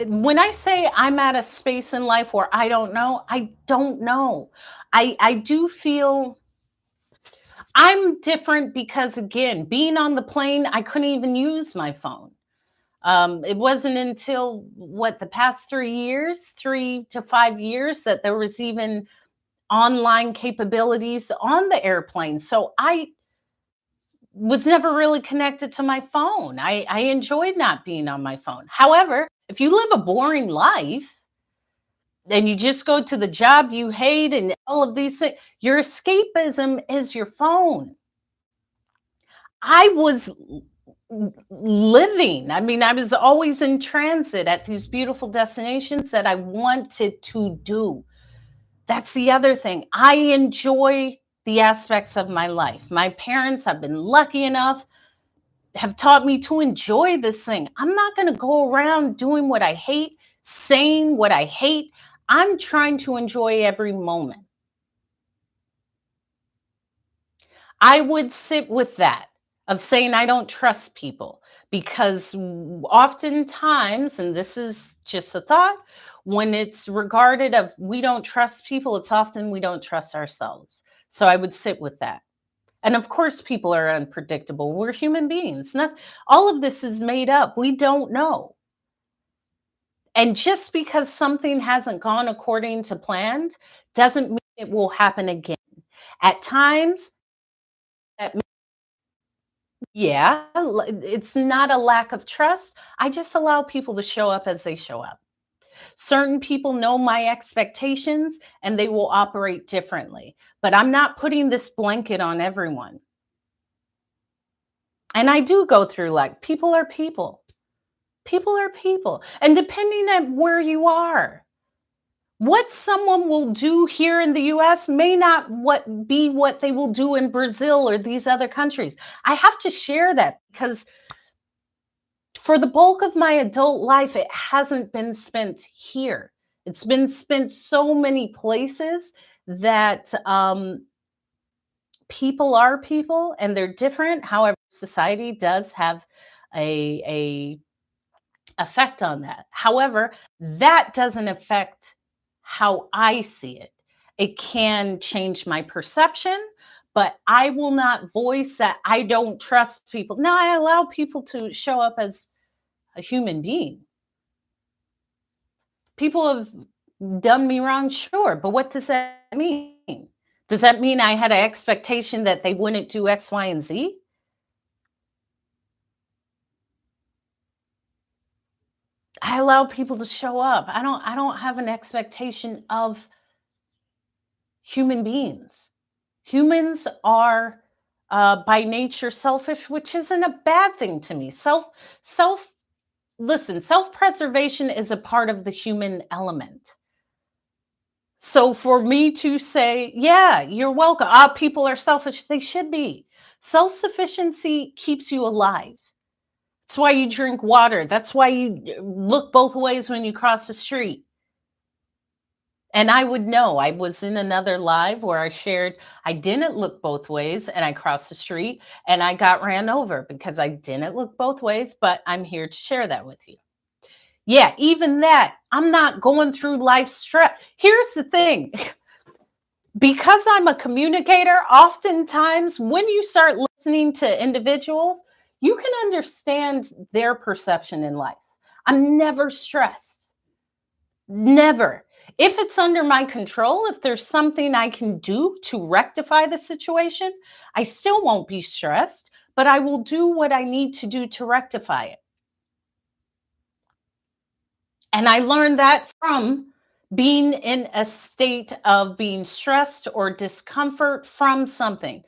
when I say I'm at a space in life where I don't know. I do feel I'm different because, again, being on the plane, I couldn't even use my phone. It wasn't until the past 3 years, 3 to 5 years, that there was even online capabilities on the airplane. So I was never really connected to my phone. I enjoyed not being on my phone. However, if you live a boring life and you just go to the job you hate and all of these things, your escapism is your phone. I was living, I mean, I was always in transit at these beautiful destinations that I wanted to do. That's the other thing. I enjoy the aspects of my life. My parents have been lucky enough, have taught me to enjoy this thing. I'm not going to go around doing what I hate, saying what I hate. I'm trying to enjoy every moment. I would sit with that of saying I don't trust people because oftentimes, and this is just a thought, when it's regarded of we don't trust people, it's often we don't trust ourselves. So I would sit with that. And of course, people are unpredictable. We're human beings. Not all of this is made up. We don't know. And just because something hasn't gone according to planned doesn't mean it will happen again. At times, that yeah, it's not a lack of trust. I just allow people to show up as they show up. Certain people know my expectations and they will operate differently, but I'm not putting this blanket on everyone. And I do go through like people are people. People are people. And depending on where you are, what someone will do here in the US may not be what they will do in Brazil or these other countries. I have to share that because for the bulk of my adult life, it hasn't been spent here. It's been spent so many places that people are people and they're different. However, society does have a effect on that. However, that doesn't affect how I see it. It can change my perception, but I will not voice that I don't trust people. No, I allow people to show up as a human being. People have done me wrong, sure, but what does that mean? Does that mean I had an expectation that they wouldn't do X, Y, and Z? I allow people to show up. I don't have an expectation of human beings. Humans are by nature selfish, which isn't a bad thing to me. Self listen, self-preservation is a part of the human element. So for me to say, yeah, you're welcome. Ah, people are selfish. They should be. Self-sufficiency keeps you alive. That's why you drink water. That's why you look both ways when you cross the street. And I would know. I was in another live where I shared I didn't look both ways and I crossed the street and I got ran over because I didn't look both ways, but I'm here to share that with you. Yeah, even that, I'm not going through life stress. Here's the thing. Because I'm a communicator, oftentimes when you start listening to individuals, you can understand their perception in life. I'm never stressed. Never. If it's under my control, if there's something I can do to rectify the situation, I still won't be stressed, but I will do what I need to do to rectify it. And I learned that from being in a state of being stressed or discomfort from something.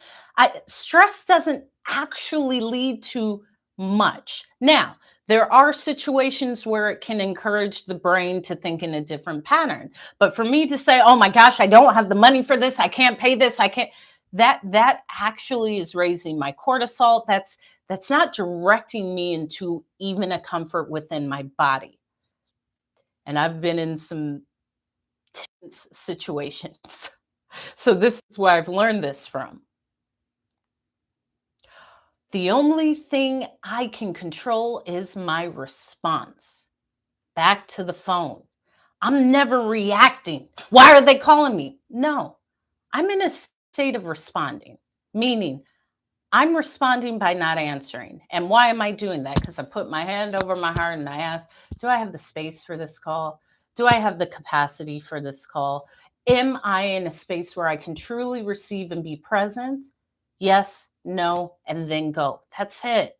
Stress doesn't actually lead to much. Now, there are situations where it can encourage the brain to think in a different pattern. But for me to say, "Oh my gosh, I don't have the money for this. I can't pay this. I can't," that actually is raising my cortisol. That's not directing me into even a comfort within my body. And I've been in some tense situations. So this is where I've learned this from. The only thing I can control is my response back to the phone. I'm never reacting. Why are they calling me? No, I'm in a state of responding, meaning I'm responding by not answering. And why am I doing that? Because I put my hand over my heart and I ask, do I have the space for this call? Do I have the capacity for this call? Am I in a space where I can truly receive and be present? Yes, no, and then go. That's it.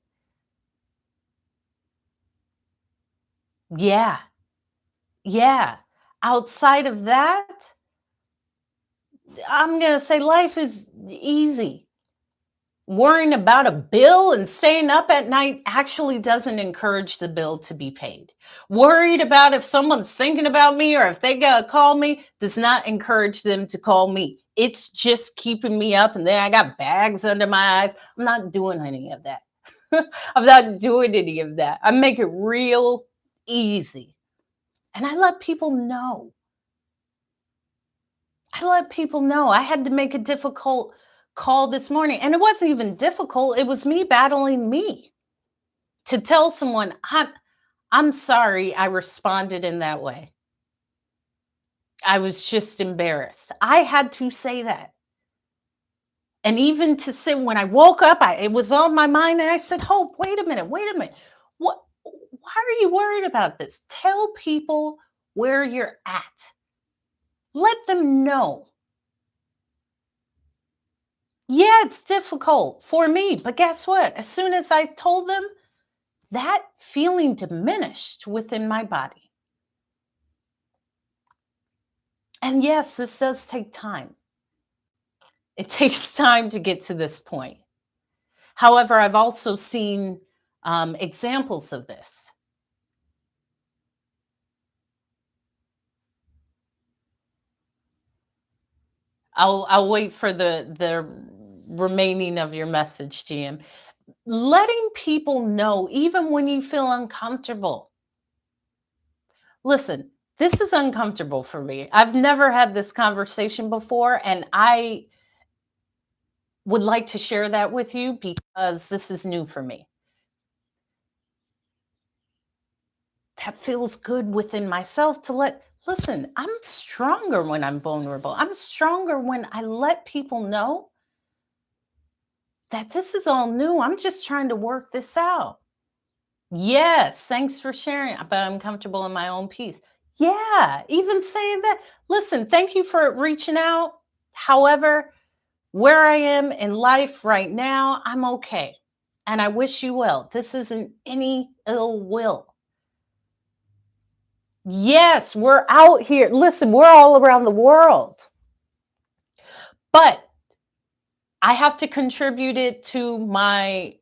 Yeah, yeah. Outside of that, I'm going to say life is easy. Worrying about a bill and staying up at night actually doesn't encourage the bill to be paid. Worried about if someone's thinking about me or if they gotta call me does not encourage them to call me. it's just keeping me up. And then I got bags under my eyes. I'm not doing any of that. I'm not doing any of that. I make it real easy. And I let people know. I let people know. I had to make a difficult call this morning. And it wasn't even difficult. It was me battling me to tell someone, I'm sorry I responded in that way. I was just embarrassed. I had to say that. And even to say when I woke up, it was on my mind, and I said, Hope, wait a minute, wait a minute. Why are you worried about this? Tell people where you're at. Let them know. Yeah, it's difficult for me, but guess what? As soon as I told them, that feeling diminished within my body. And yes, this does take time. It takes time to get to this point. However, I've also seen examples of this. I'll wait for the remaining of your message, GM. Letting people know, even when you feel uncomfortable. Listen, this is uncomfortable for me. I've never had this conversation before, and I would like to share that with you because this is new for me. That feels good within myself to listen, I'm stronger when I'm vulnerable. I'm stronger when I let people know that this is all new. I'm just trying to work this out. Yes, thanks for sharing, but I'm comfortable in my own peace. Yeah, even saying that. Listen, thank you for reaching out. However, where I am in life right now, I'm okay. And I wish you well. This isn't any ill will. Yes, we're out here. Listen, we're all around the world. But I have to contribute it to my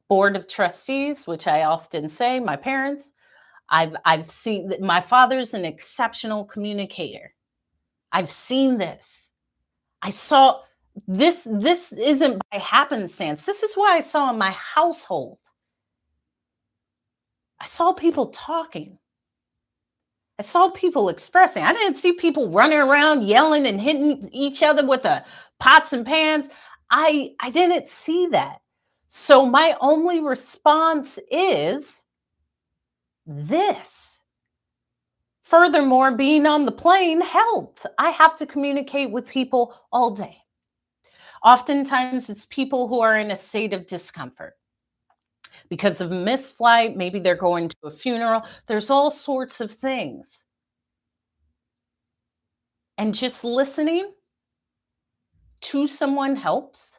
board of trustees, which I often say, my parents. I've seen that my father's an exceptional communicator. I've seen this. I saw this. This isn't by happenstance. This is what I saw in my household. I saw people talking. I saw people expressing. I didn't see people running around yelling and hitting each other with the pots and pans. I didn't see that. So my only response is this. Furthermore, being on the plane helped. I have to communicate with people all day. Oftentimes, it's people who are in a state of discomfort because of missed flight. Maybe they're going to a funeral. There's all sorts of things. And just listening to someone helps.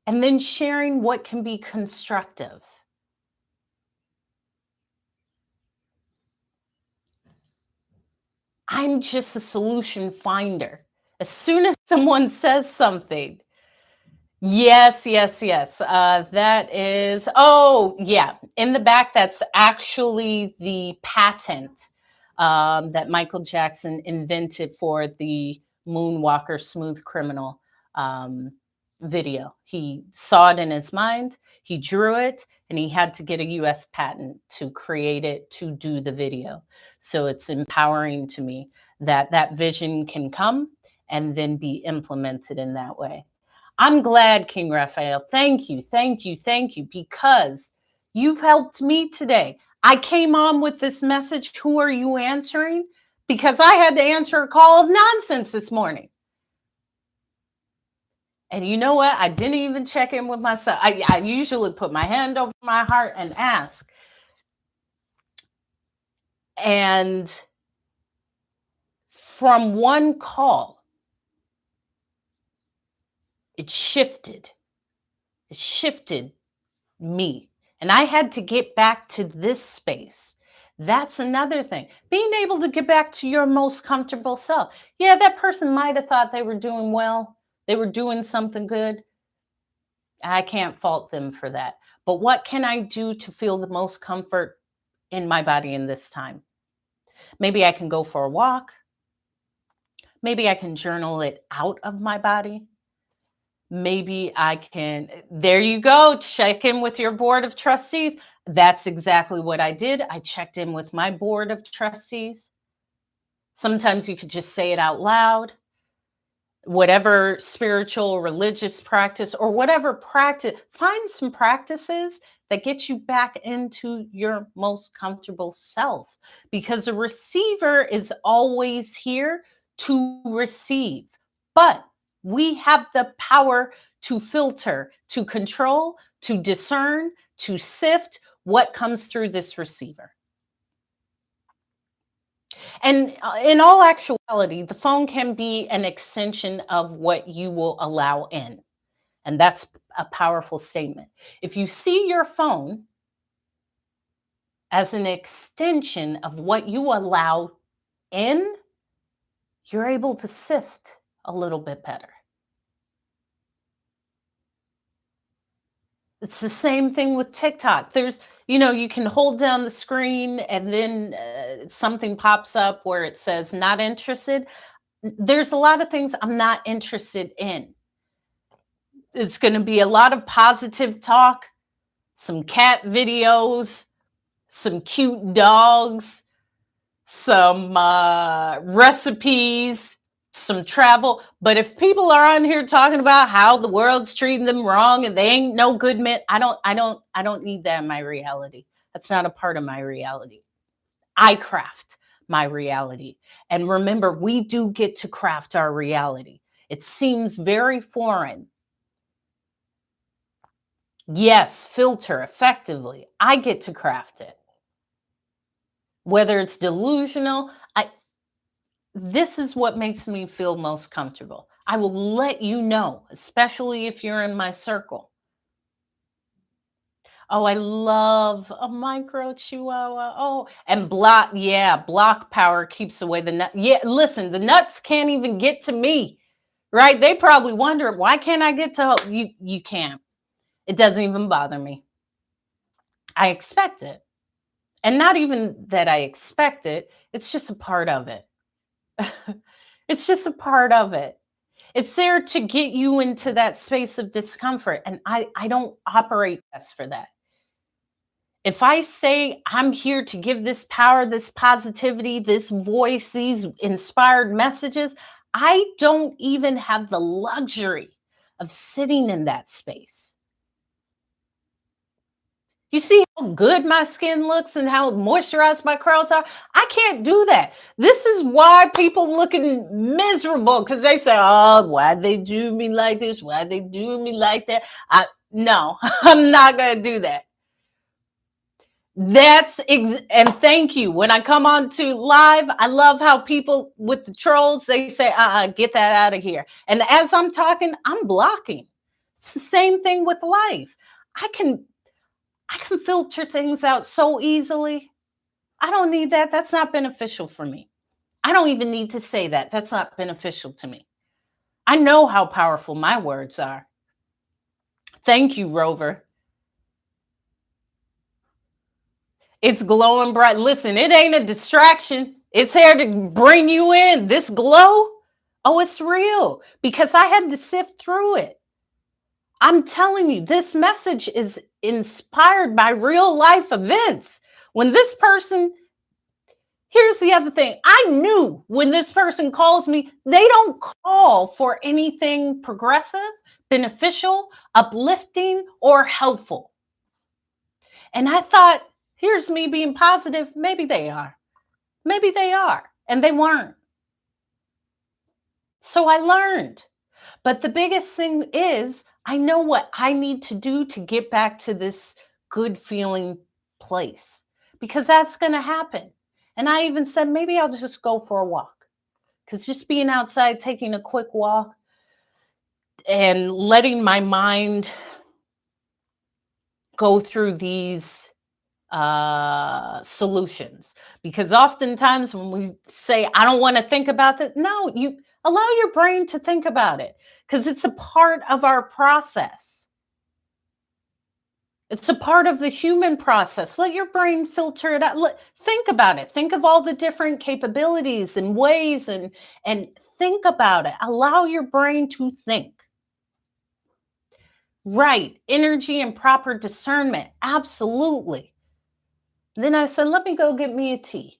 And then sharing what can be constructive. I'm just a solution finder. As soon as someone says something, yes, yes, yes. That is, oh, yeah. In the back, that's actually the patent that Michael Jackson invented for the Moonwalker Smooth Criminal video. He saw it in his mind, he drew it, and he had to get a US patent to create it to do the video. So it's empowering to me that that vision can come and then be implemented in that way. I'm glad, King Raphael. Thank you, thank you, thank you, because you've helped me today. I came on with this message. Who are you answering? Because I had to answer a call of nonsense this morning. And you know what? I didn't even check in with myself. I usually put my hand over my heart and ask. And from one call, it shifted. It shifted me. And I had to get back to this space. That's another thing. Being able to get back to your most comfortable self. Yeah, that person might have thought they were doing well. They were doing something good. I can't fault them for that. But what can I do to feel the most comfort in my body in this time? Maybe I can go for a walk. Maybe I can journal it out of my body. Maybe I can, there you go, check in with your board of trustees. That's exactly what I did. I checked in with my board of trustees. Sometimes you could just say it out loud. Whatever spiritual, religious practice, or whatever practice, find some practices that get you back into your most comfortable self, because a receiver is always here to receive. But we have the power to filter, to control, to discern, to sift what comes through this receiver. And in all actuality, the phone can be an extension of what you will allow in. And that's a powerful statement. If you see your phone as an extension of what you allow in, you're able to sift a little bit better. It's the same thing with TikTok. You can hold down the screen and then something pops up where it says not interested. There's a lot of things I'm not interested in. It's going to be a lot of positive talk, some cat videos, some cute dogs, some recipes, some travel. But if people are on here talking about how the world's treating them wrong and they ain't no good men, I don't need that in my reality. That's not a part of my reality. I craft my reality. And remember, we do get to craft our reality. It seems very foreign. Yes, filter effectively. I get to craft it. Whether it's delusional, this is what makes me feel most comfortable. I will let you know, especially if you're in my circle. Oh, I love a micro chihuahua. Oh, and block power keeps away the nut. Yeah, listen, the nuts can't even get to me, right? They probably wonder, why can't I get to you? You can't. It doesn't even bother me. I expect it. And not even that I expect it, it's just a part of it. It's just a part of it. It's there to get you into that space of discomfort. And I don't operate best for that. If I say I'm here to give this power, this positivity, this voice, these inspired messages, I don't even have the luxury of sitting in that space. You see how good my skin looks and how moisturized my curls are? I can't do that. This is why people looking miserable, because they say, oh, why'd they do me like this? Why'd they do me like that? No, I'm not going to do that. And thank you. When I come on to live, I love how people with the trolls, they say, get that out of here. And as I'm talking, I'm blocking. It's the same thing with life. I can filter things out so easily. I don't need that. That's not beneficial for me. I don't even need to say that. That's not beneficial to me. I know how powerful my words are. Thank you, Rover. It's glowing bright. Listen, it ain't a distraction. It's here to bring you in. This glow, oh, it's real, because I had to sift through it. I'm telling you, this message is inspired by real life events. When this person, here's the other thing. I knew when this person calls me, they don't call for anything progressive, beneficial, uplifting, or helpful. And I thought, here's me being positive. Maybe they are. Maybe they are. And they weren't. So I learned. But the biggest thing is, I know what I need to do to get back to this good feeling place, because that's going to happen. And I even said, maybe I'll just go for a walk, because just being outside, taking a quick walk and letting my mind go through these solutions. Because oftentimes when we say, I don't want to think about that, no, you allow your brain to think about it, because it's a part of our process. It's a part of the human process. Let your brain filter it out. Think about it. Think of all the different capabilities and ways and think about it. Allow your brain to think. Right. Energy and proper discernment. Absolutely. Then I said, let me go get me a tea.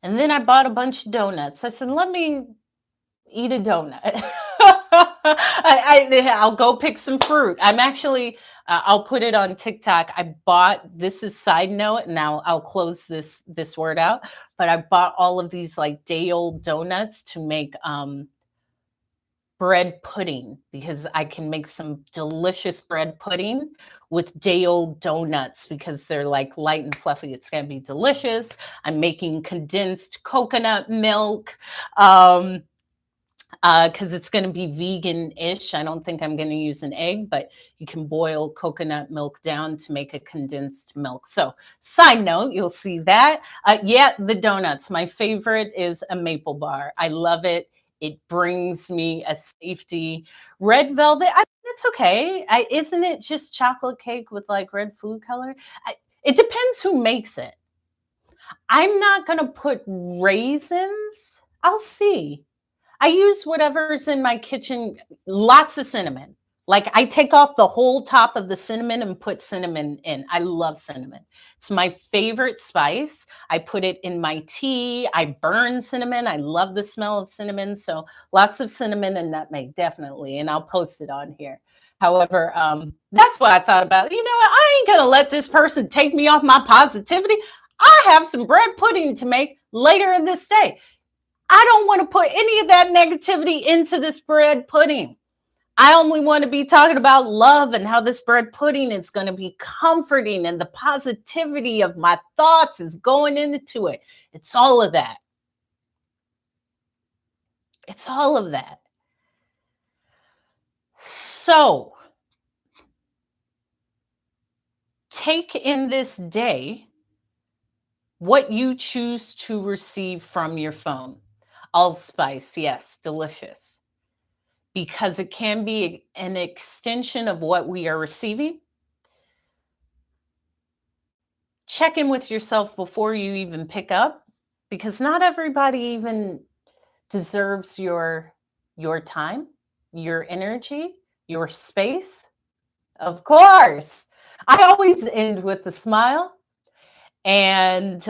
And then I bought a bunch of donuts. I said, let me eat a donut. I'll go pick some fruit. I'm actually, I'll put it on TikTok. I bought, this is side note, and now I'll close this word out. But I bought all of these like day old donuts to make bread pudding, because I can make some delicious bread pudding with day old donuts because they're like light and fluffy. It's going to be delicious. I'm making condensed coconut milk. Because it's going to be vegan-ish. I don't think I'm going to use an egg, but you can boil coconut milk down to make a condensed milk. So side note, you'll see that. Yeah, the donuts. My favorite is a maple bar. I love it. It brings me a safety. Red velvet, it's okay. Isn't it just chocolate cake with like red food color? It depends who makes it. I'm not going to put raisins. I'll see. I use whatever's in my kitchen, lots of cinnamon. Like I take off the whole top of the cinnamon and put cinnamon in. I love cinnamon. It's my favorite spice. I put it in my tea. I burn cinnamon. I love the smell of cinnamon. So lots of cinnamon and nutmeg, definitely. And I'll post it on here. However, that's what I thought about. You know what? I ain't going to let this person take me off my positivity. I have some bread pudding to make later in this day. I don't want to put any of that negativity into this bread pudding. I only want to be talking about love and how this bread pudding is going to be comforting, and the positivity of my thoughts is going into it. It's all of that. It's all of that. So take in this day what you choose to receive from your phone. Allspice, yes, delicious. Because it can be an extension of what we are receiving. Check in with yourself before you even pick up, because not everybody even deserves your time, your energy, your space. Of course. I always end with a smile. And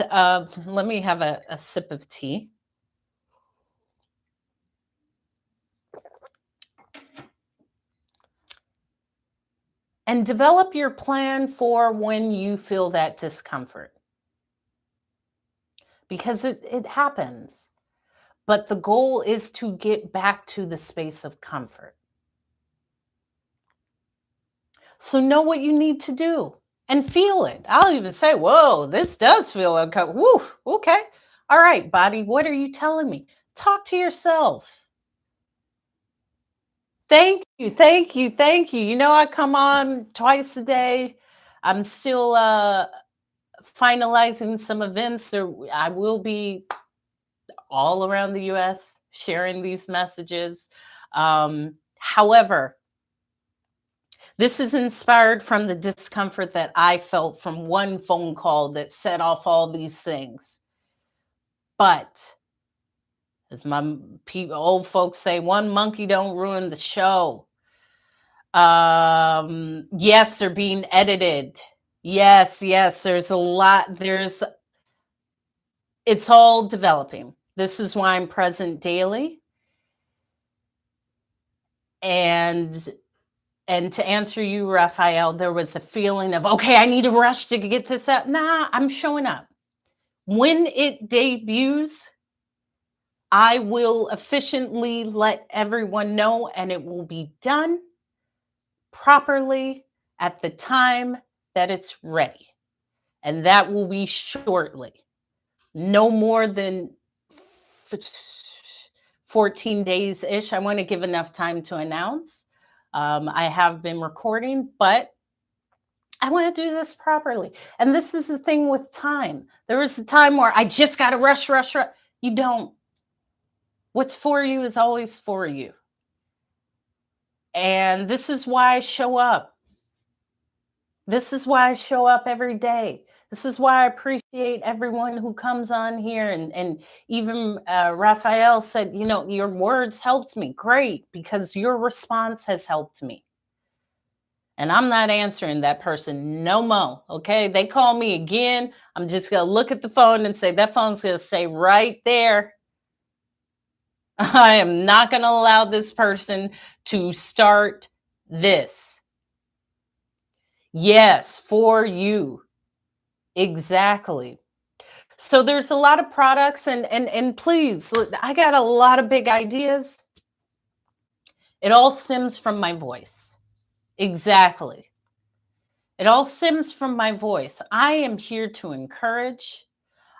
let me have a sip of tea. And develop your plan for when you feel that discomfort. Because it happens. But the goal is to get back to the space of comfort. So know what you need to do and feel it. I'll even say, whoa, this does feel uncomfortable. Woo, okay. All right, body, what are you telling me? Talk to yourself. Thank you, thank you, thank you. You know, I come on twice a day. I'm still finalizing some events. I will be all around the US sharing these messages. However, this is inspired from the discomfort that I felt from one phone call that set off all these things. But as my old folks say, one monkey don't ruin the show. Yes, they're being edited. Yes, there's a lot. It's all developing. This is why I'm present daily. And to answer you, Raphael, there was a feeling of, okay, I need to rush to get this out. Nah, I'm showing up. When it debuts, I will efficiently let everyone know, and it will be done properly at the time that it's ready. And that will be shortly. No more than 14 days-ish. I want to give enough time to announce. I have been recording, but I want to do this properly. And this is the thing with time. There was a time where I just got to rush. You don't. What's for you is always for you. And this is why I show up. This is why I show up every day. This is why I appreciate everyone who comes on here. And even Raphael said, your words helped me. Great, because your response has helped me. And I'm not answering that person no more. Okay. They call me again. I'm just going to look at the phone and say, that phone's going to say right there. I am not going to allow this person to start this. Yes, for you. Exactly. So there's a lot of products and please, I got a lot of big ideas. It all stems from my voice. Exactly. It all stems from my voice. I am here to encourage.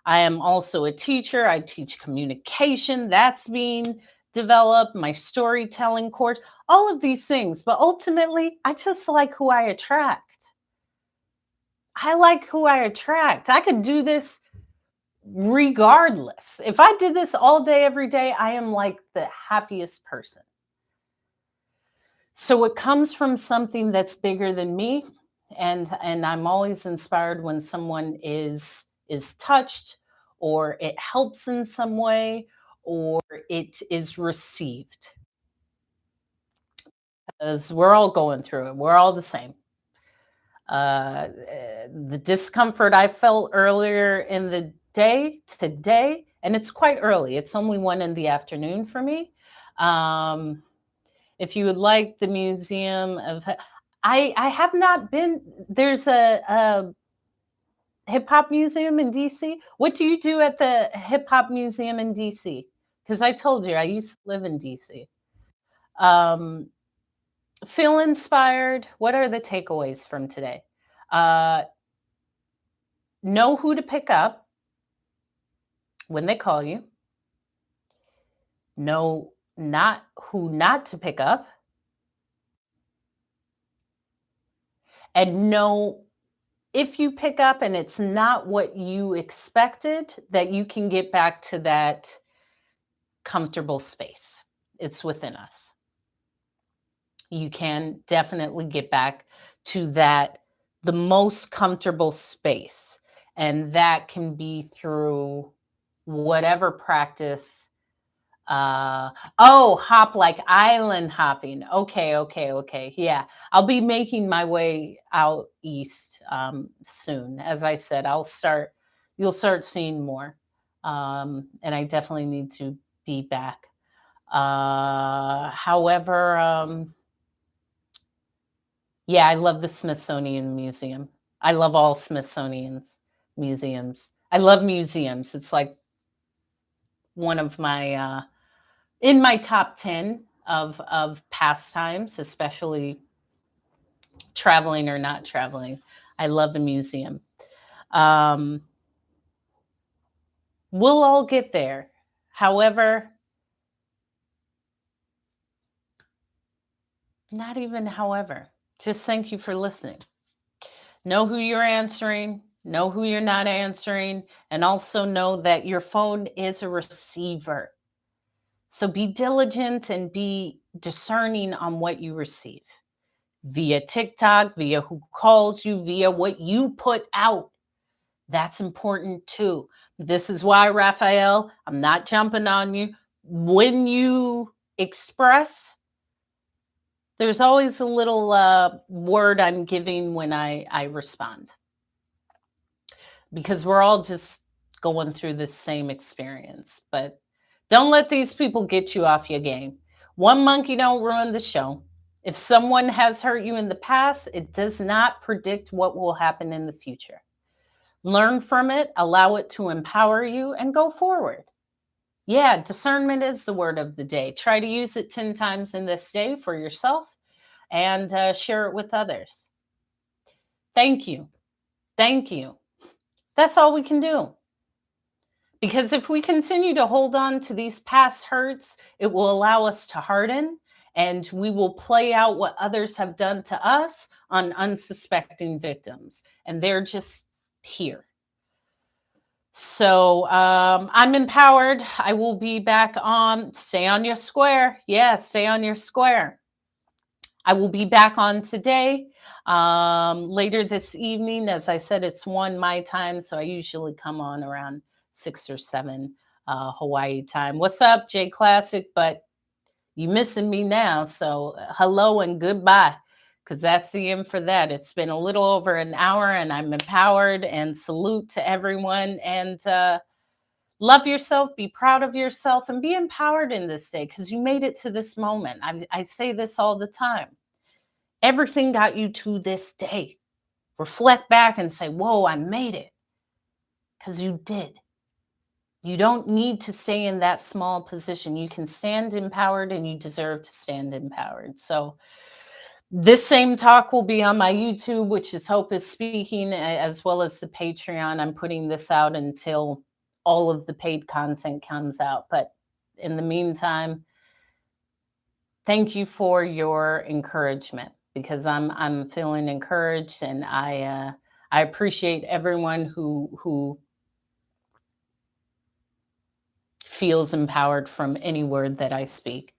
I am also a teacher. I teach communication. That's being developed, my storytelling course, all of these things. But ultimately, I just like who I attract. I like who I attract. I could do this regardless. If I did this all day, every day, I am like the happiest person. So it comes from something that's bigger than me. And I'm always inspired when someone is touched, or it helps in some way, or it is received. Because we're all going through it. We're all the same. The discomfort I felt earlier in the day today, and it's quite early. It's only 1 in the afternoon for me. Um, if you would like the museum of, I have not been. There's a hip hop museum in DC. What do you do at the hip hop museum in DC? Because I told you I used to live in DC. Um, feel inspired. What are the takeaways from today? Uh, know who to pick up when they call you. Know not who not to pick up. And know if you pick up and it's not what you expected, that you can get back to that comfortable space. It's within us. You can definitely get back to that, the most comfortable space. And that can be through whatever practice. Hop, like island hopping. Okay. Yeah. I'll be making my way out east soon. As I said, you'll start seeing more. And I definitely need to be back. However, yeah, I love the Smithsonian Museum. I love all Smithsonian's museums. I love museums. It's like one of my in my top 10 of pastimes, especially traveling or not traveling. I love a museum. Um, we'll all get there. However, not even however. Just thank you for listening. Know who you're answering, know who you're not answering, and also know that your phone is a receiver. So be diligent and be discerning on what you receive via TikTok, via who calls you, via what you put out. That's important too. This is why, Raphael, I'm not jumping on you. When you express, there's always a little word I'm giving when I respond. Because we're all just going through the same experience. But don't let these people get you off your game. One monkey don't ruin the show. If someone has hurt you in the past, it does not predict what will happen in the future. Learn from it, allow it to empower you, and go forward. Yeah, discernment is the word of the day. Try to use it 10 times in this day for yourself and share it with others. Thank you. Thank you. That's all we can do. Because if we continue to hold on to these past hurts, it will allow us to harden, and we will play out what others have done to us on unsuspecting victims. And they're just here. So I'm empowered. I will be back on. Stay on your square. Yeah, stay on your square. I will be back on today, later this evening. As I said, it's 1 my time, so I usually come on around 6 or 7 Hawaii time. What's up, J Classic? But you missing me now, so hello and goodbye, because that's the end for that. It's been a little over an hour, and I'm empowered. And salute to everyone. And love yourself, be proud of yourself, and be empowered in this day because you made it to this moment. I say this all the time. Everything got you to this day. Reflect back and say, whoa, I made it, because you did. You don't need to stay in that small position. You can stand empowered, and you deserve to stand empowered. So this same talk will be on my YouTube, which is Hope is Speaking, as well as the Patreon. I'm putting this out until all of the paid content comes out. But in the meantime, thank you for your encouragement, because I'm feeling encouraged, and I appreciate everyone who feels empowered from any word that I speak.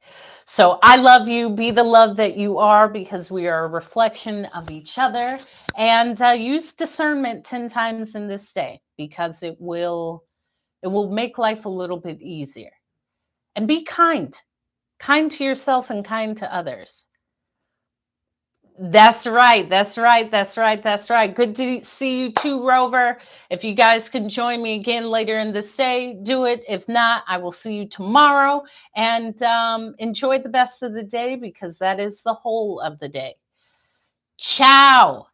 So I love you. Be the love that you are, because we are a reflection of each other. And use discernment 10 times in this day, because it will make life a little bit easier. And be kind to yourself and kind to others. That's right. That's right. That's right. That's right. Good to see you too, Rover. If you guys can join me again later in this day, do it. If not, I will see you tomorrow. And enjoy the best of the day, because that is the whole of the day. Ciao.